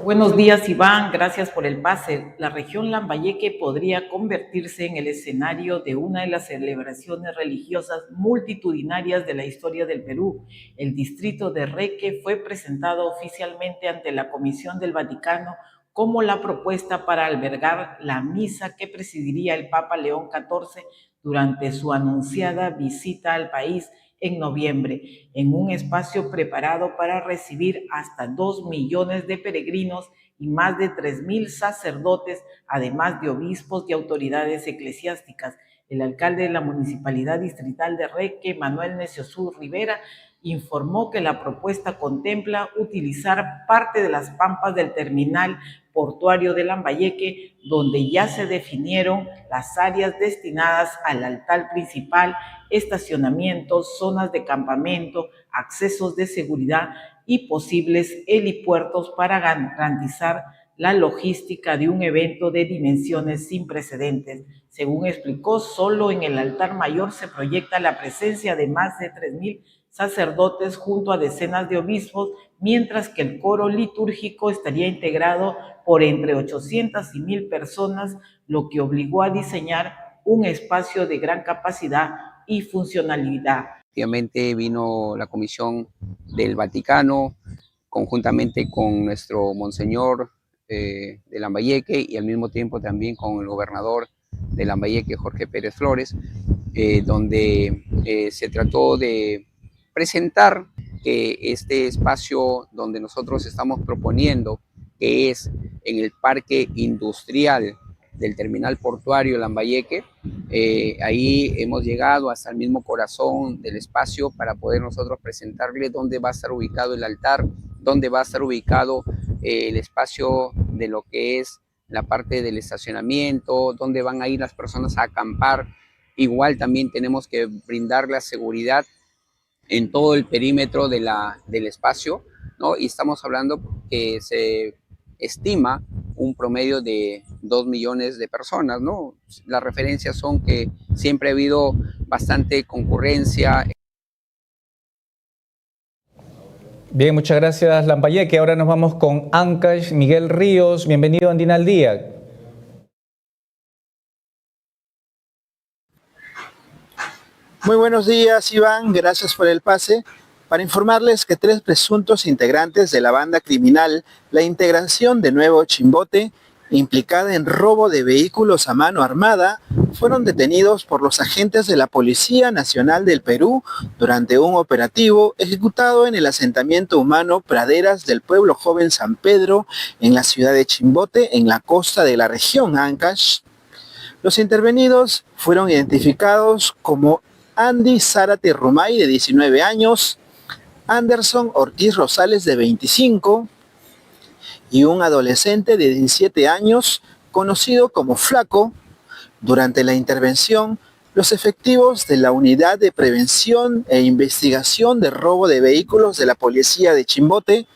Speaker 10: Buenos días, Iván. Gracias por el pase. La región Lambayeque podría convertirse en el escenario de una de las celebraciones religiosas multitudinarias de la historia del Perú. El distrito de Reque fue presentado oficialmente ante la Comisión del Vaticano como la propuesta para albergar la misa que presidiría el Papa León XIV durante su anunciada visita al país en noviembre, en un espacio preparado para recibir hasta 2 millones de peregrinos y más de 3.000 sacerdotes, además de obispos y autoridades eclesiásticas. El alcalde de la Municipalidad Distrital de Reque, Manuel Neciosú Rivera, informó que la propuesta contempla utilizar parte de las pampas del terminal portuario de Lambayeque, donde ya se definieron las áreas destinadas al altar principal, estacionamientos, zonas de campamento, accesos de seguridad y posibles helipuertos para garantizar la logística de un evento de dimensiones sin precedentes. Según explicó, solo en el altar mayor se proyecta la presencia de más de 3.000 sacerdotes junto a decenas de obispos, mientras que el coro litúrgico estaría integrado por entre 800 y 1.000 personas, lo que obligó a diseñar un espacio de gran capacidad y funcionalidad.
Speaker 11: Efectivamente vino la Comisión del Vaticano conjuntamente con nuestro Monseñor de Lambayeque y al mismo tiempo también con el gobernador de Lambayeque, Jorge Pérez Flores, donde se trató de presentar este espacio donde nosotros estamos proponiendo, que es en el parque industrial del terminal portuario Lambayeque. Ahí hemos llegado hasta el mismo corazón del espacio para poder nosotros presentarle dónde va a estar ubicado el altar, dónde va a estar ubicado el espacio de lo que es la parte del estacionamiento, dónde van a ir las personas a acampar. Igual también tenemos que brindar la seguridad en todo el perímetro del espacio, ¿no? Y estamos hablando que se estima un promedio de 2 millones de personas, ¿no? Las referencias son que siempre ha habido bastante concurrencia.
Speaker 1: Bien, muchas gracias, Lambayeque. Ahora nos vamos con Ancash. Miguel Ríos, bienvenido a Andina al Día.
Speaker 12: Muy buenos días, Iván. Gracias por el pase. Para informarles que 3 presuntos integrantes de la banda criminal La Integración de Nuevo Chimbote, implicada en robo de vehículos a mano armada, fueron detenidos por los agentes de la Policía Nacional del Perú durante un operativo ejecutado en el asentamiento humano Praderas del pueblo joven San Pedro, en la ciudad de Chimbote, en la costa de la región Ancash. Los intervenidos fueron identificados como Andy Zárate Rumay, de 19 años, Anderson Ortiz Rosales, de 25, y un adolescente de 17 años, conocido como Flaco. Durante la intervención, los efectivos de la Unidad de Prevención e Investigación de Robo de Vehículos de la Policía de Chimbote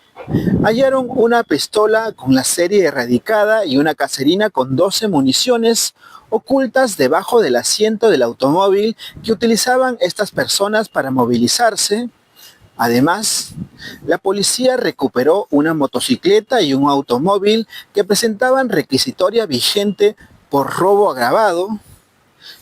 Speaker 12: hallaron una pistola con la serie erradicada y una caserina con 12 municiones ocultas debajo del asiento del automóvil que utilizaban estas personas para movilizarse. Además, la policía recuperó una motocicleta y un automóvil que presentaban requisitoria vigente por robo agravado.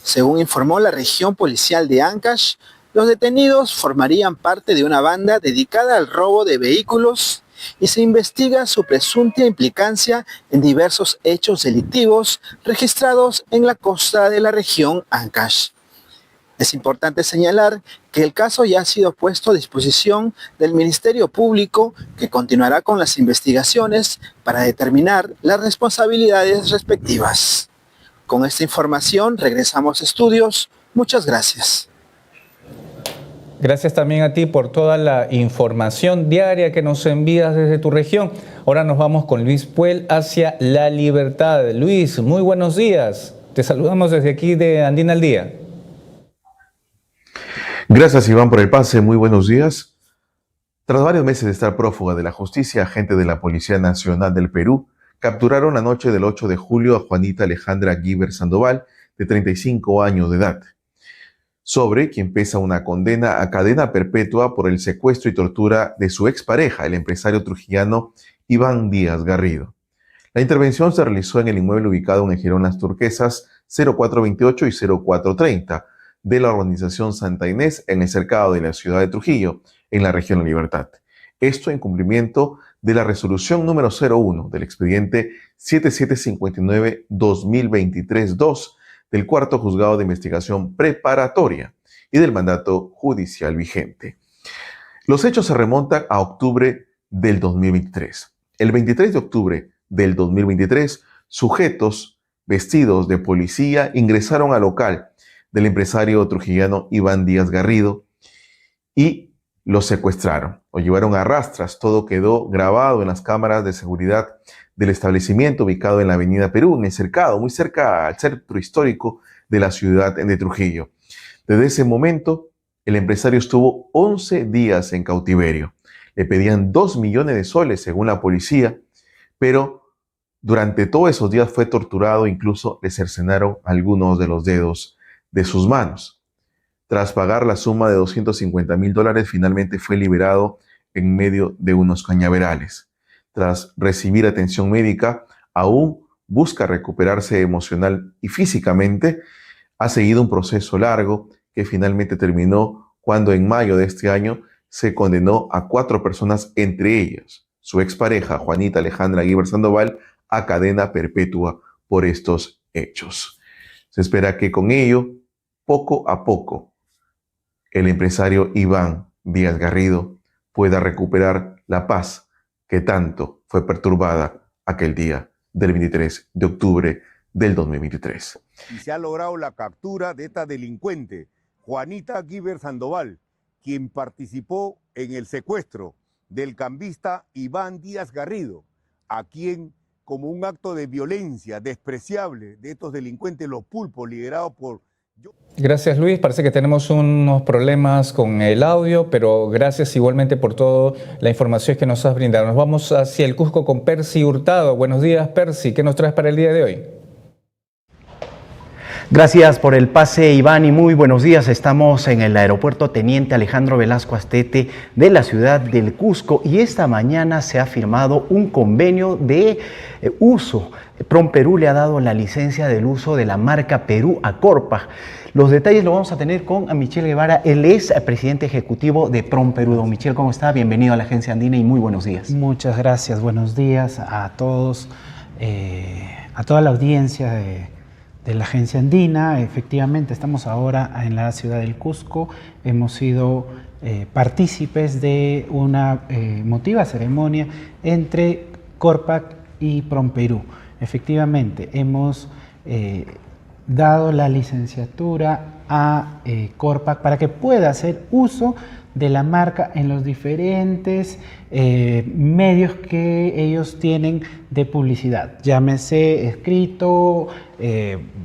Speaker 12: Según informó la región policial de Ancash, los detenidos formarían parte de una banda dedicada al robo de vehículos y se investiga su presunta implicancia en diversos hechos delictivos registrados en la costa de la región Ancash. Es importante señalar que el caso ya ha sido puesto a disposición del Ministerio Público, que continuará con las investigaciones para determinar las responsabilidades respectivas. Con esta información regresamos a estudios. Muchas gracias.
Speaker 1: Gracias también a ti por toda la información diaria que nos envías desde tu región. Ahora nos vamos con Luis Puel hacia La Libertad. Luis, muy buenos días. Te saludamos desde aquí de Andina al Día.
Speaker 13: Gracias, Iván, por el pase. Muy buenos días. Tras varios meses de estar prófuga de la justicia, agentes de la Policía Nacional del Perú capturaron la noche del 8 de julio a Juanita Alejandra Guiber Sandoval, de 35 años de edad, sobre quien pesa una condena a cadena perpetua por el secuestro y tortura de su expareja, el empresario trujillano Iván Díaz Garrido. La intervención se realizó en el inmueble ubicado en el Jirón Las Turquesas 0428 y 0430, de la urbanización Santa Inés en el cercado de la ciudad de Trujillo, en la región La Libertad. Esto en cumplimiento de la resolución número 01 del expediente 7759-2023-2 del Cuarto Juzgado de Investigación Preparatoria y del mandato judicial vigente. Los hechos se remontan a octubre del 2023. El 23 de octubre del 2023, sujetos vestidos de policía ingresaron al local del empresario trujillano Iván Díaz Garrido y lo secuestraron. Lo llevaron a rastras. Todo quedó grabado en las cámaras de seguridad del establecimiento ubicado en la avenida Perú, en el cercado, muy cerca al centro histórico de la ciudad de Trujillo. Desde ese momento, el empresario estuvo 11 días en cautiverio. Le pedían 2 millones de soles, según la policía, pero durante todos esos días fue torturado, incluso le cercenaron algunos de los dedos de sus manos. Tras pagar la suma de $250,000, finalmente fue liberado en medio de unos cañaverales. Tras recibir atención médica, aún busca recuperarse emocional y físicamente. Ha seguido un proceso largo que finalmente terminó cuando en mayo de este año se condenó a 4 personas, entre ellas su expareja Juanita Alejandra Guiber Sandoval, a cadena perpetua por estos hechos. Se espera que con ello, poco a poco, el empresario Iván Díaz Garrido pueda recuperar la paz que tanto fue perturbada aquel día del 23 de octubre del 2023.
Speaker 14: Y se ha logrado la captura de esta delincuente, Juanita Guiber Sandoval, quien participó en el secuestro del cambista Iván Díaz Garrido, a quien, como un acto de violencia despreciable de estos delincuentes, los pulpos, liderados por...
Speaker 1: Gracias, Luis. Parece que tenemos unos problemas con el audio, pero gracias igualmente por toda la información que nos has brindado. Nos vamos hacia el Cusco con Percy Hurtado. Buenos días, Percy. ¿Qué nos traes para el día de hoy?
Speaker 15: Gracias por el pase, Iván, y muy buenos días. Estamos en el aeropuerto Teniente Alejandro Velasco Astete de la ciudad del Cusco y esta mañana se ha firmado un convenio de uso. PROMPERÚ le ha dado la licencia del uso de la marca Perú a Corpag. Los detalles lo vamos a tener con Michel Guevara. Él es presidente ejecutivo de PROMPERÚ. Don Michel, ¿cómo está? Bienvenido a la Agencia Andina y muy buenos días.
Speaker 16: Muchas gracias. Buenos días a todos, a toda la audiencia de la Agencia Andina. Efectivamente, estamos ahora en la ciudad del Cusco. Hemos sido partícipes de una emotiva ceremonia entre Corpag y PROMPERÚ. Efectivamente, hemos dado la licenciatura a Corpag para que pueda hacer uso de la marca en los diferentes medios que ellos tienen de publicidad, llámese escrito,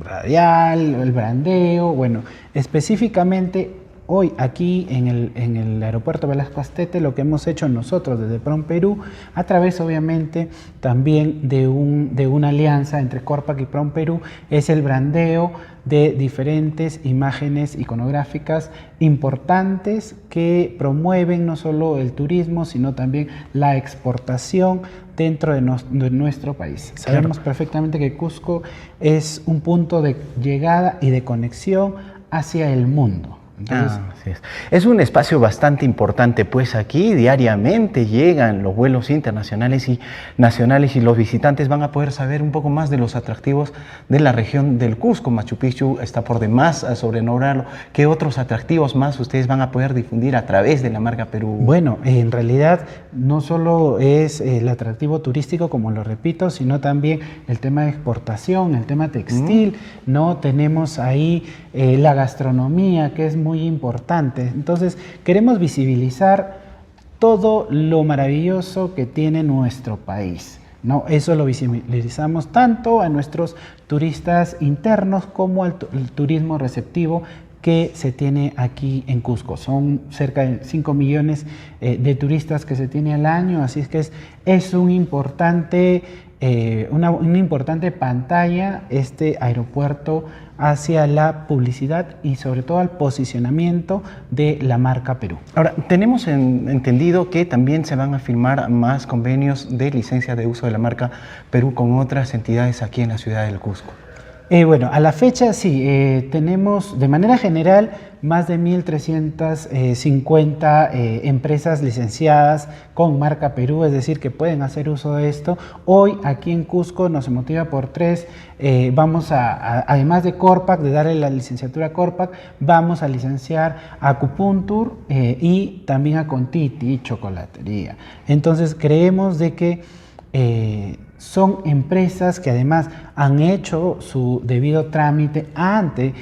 Speaker 16: radial, el brandeo. Bueno, específicamente hoy aquí en el aeropuerto Velasco Astete lo que hemos hecho nosotros desde PROMPERÚ, a través obviamente también de una alianza entre Corpag y PROMPERÚ, es el brandeo de diferentes imágenes iconográficas importantes que promueven no solo el turismo, sino también la exportación dentro de nuestro país. Sabemos perfectamente que Cusco es un punto de llegada y de conexión hacia el mundo, Entonces,
Speaker 15: así es un espacio bastante importante, pues aquí diariamente llegan los vuelos internacionales y nacionales y los visitantes van a poder saber un poco más de los atractivos de la región del Cusco. Machu Picchu está por demás sobre nombrarlo. ¿Qué otros atractivos más ustedes van a poder difundir a través de la marca Perú?
Speaker 16: Bueno, en realidad no solo es el atractivo turístico, como lo repito, sino también el tema de exportación, el tema textil, ¿no? Tenemos ahí la gastronomía, que es muy importante. Entonces, queremos visibilizar todo lo maravilloso que tiene nuestro país, ¿no? Eso lo visibilizamos tanto a nuestros turistas internos como al turismo receptivo que se tiene aquí en Cusco. Son cerca de 5 millones de turistas que se tiene al año, así es que es un importante, una importante pantalla este aeropuerto hacia la publicidad y sobre todo al posicionamiento de la marca Perú.
Speaker 15: Ahora, tenemos entendido que también se van a firmar más convenios de licencia de uso de la marca Perú con otras entidades aquí en la ciudad del Cusco.
Speaker 16: Bueno, a la fecha sí, tenemos de manera general más de 1.350 empresas licenciadas con marca Perú, es decir, que pueden hacer uso de esto. Hoy aquí en Cusco nos motiva por 3, vamos además de Corpac, de darle la licenciatura a Corpac, vamos a licenciar a Acupuntur y también a Contiti, chocolatería. Entonces creemos de que son empresas que además han hecho su debido trámite ante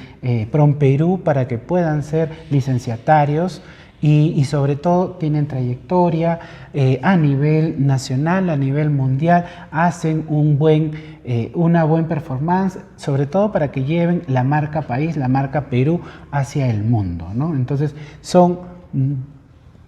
Speaker 16: PROMPERÚ para que puedan ser licenciatarios y sobre todo tienen trayectoria a nivel nacional, a nivel mundial, hacen una buena performance, sobre todo para que lleven la marca país, la marca Perú hacia el mundo, ¿no? Entonces son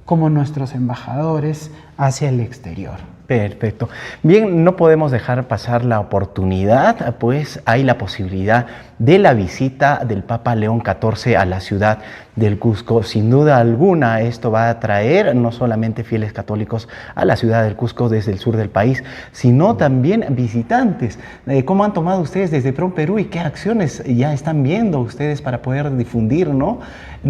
Speaker 16: como nuestros embajadores hacia el exterior.
Speaker 15: Perfecto. Bien, no podemos dejar pasar la oportunidad, pues hay la posibilidad de la visita del Papa León XIV a la ciudad del Cusco. Sin duda alguna, esto va a atraer no solamente fieles católicos a la ciudad del Cusco desde el sur del país, sino también visitantes. ¿Cómo han tomado ustedes desde PROMPERÚ y qué acciones ya están viendo ustedes para poder difundir, no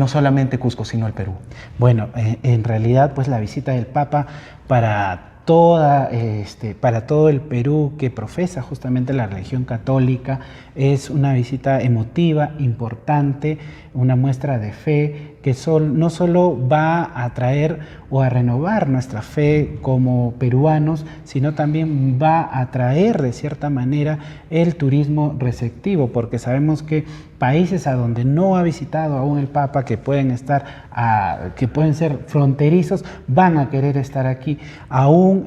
Speaker 15: solamente Cusco, sino el Perú?
Speaker 16: Bueno, en realidad, pues la visita del Papa para todo el Perú que profesa justamente la religión católica es una visita emotiva, importante, una muestra de fe que no solo va a traer o a renovar nuestra fe como peruanos, sino también va a traer de cierta manera el turismo receptivo, porque sabemos que países a donde no ha visitado aún el Papa, que pueden ser fronterizos, van a querer estar aquí. Aún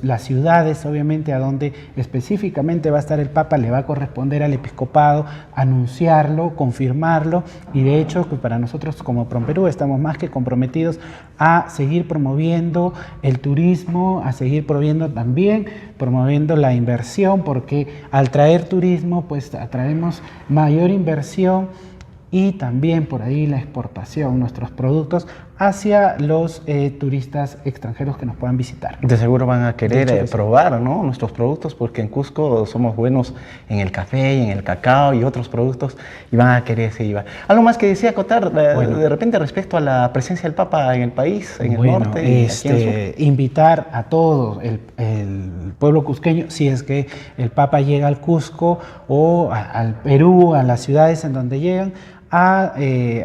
Speaker 16: las ciudades, obviamente, a donde específicamente va a estar el Papa, le va a corresponder al episcopado anunciarlo, confirmarlo, y de hecho que para nosotros como PROMPERÚ estamos más que comprometidos a seguir promoviendo el turismo, a seguir promoviendo la inversión, porque al traer turismo pues atraemos mayor inversión y también por ahí la exportación, nuestros productos hacia los turistas extranjeros que nos puedan visitar.
Speaker 15: De seguro van a querer probar, ¿no?, nuestros productos, porque en Cusco somos buenos en el café y en el cacao y otros productos, y van a querer seguir. ¿Algo más que desea acotar de repente respecto a la presencia del Papa en el país, en el norte y aquí en el sur?
Speaker 16: Invitar a todo el pueblo cusqueño, si es que el Papa llega al Cusco o al Perú, a las ciudades en donde llegan, a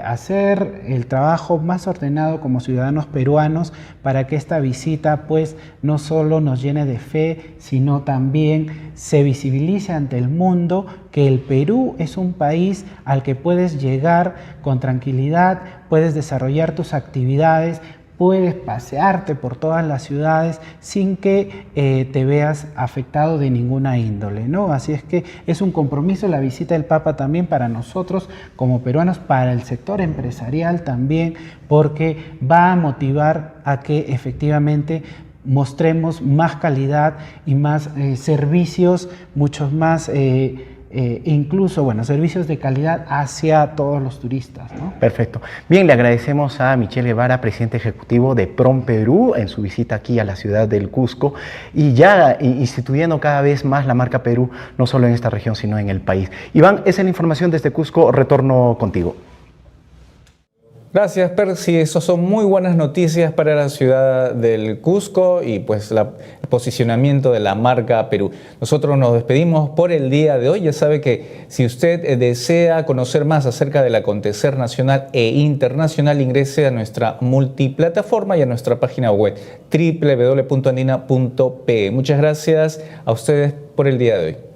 Speaker 16: hacer el trabajo más ordenado como ciudadanos peruanos para que esta visita pues no solo nos llene de fe, sino también se visibilice ante el mundo que el Perú es un país al que puedes llegar con tranquilidad, puedes desarrollar tus actividades, puedes pasearte por todas las ciudades sin que te veas afectado de ninguna índole, ¿no? Así es que es un compromiso la visita del Papa también para nosotros como peruanos, para el sector empresarial también, porque va a motivar a que efectivamente mostremos más calidad y más servicios, muchos más incluso, servicios de calidad hacia todos los turistas, ¿no?
Speaker 15: Perfecto. Bien, le agradecemos a Michel Guevara, presidente ejecutivo de PROMPERÚ, en su visita aquí a la ciudad del Cusco, y ya instituyendo cada vez más la marca Perú, no solo en esta región, sino en el país. Iván, esa es la información desde Cusco. Retorno contigo.
Speaker 1: Gracias, Percy. Esas son muy buenas noticias para la ciudad del Cusco y pues el posicionamiento de la marca Perú. Nosotros nos despedimos por el día de hoy. Ya sabe que si usted desea conocer más acerca del acontecer nacional e internacional, ingrese a nuestra multiplataforma y a nuestra página web www.andina.pe. Muchas gracias a ustedes por el día de hoy.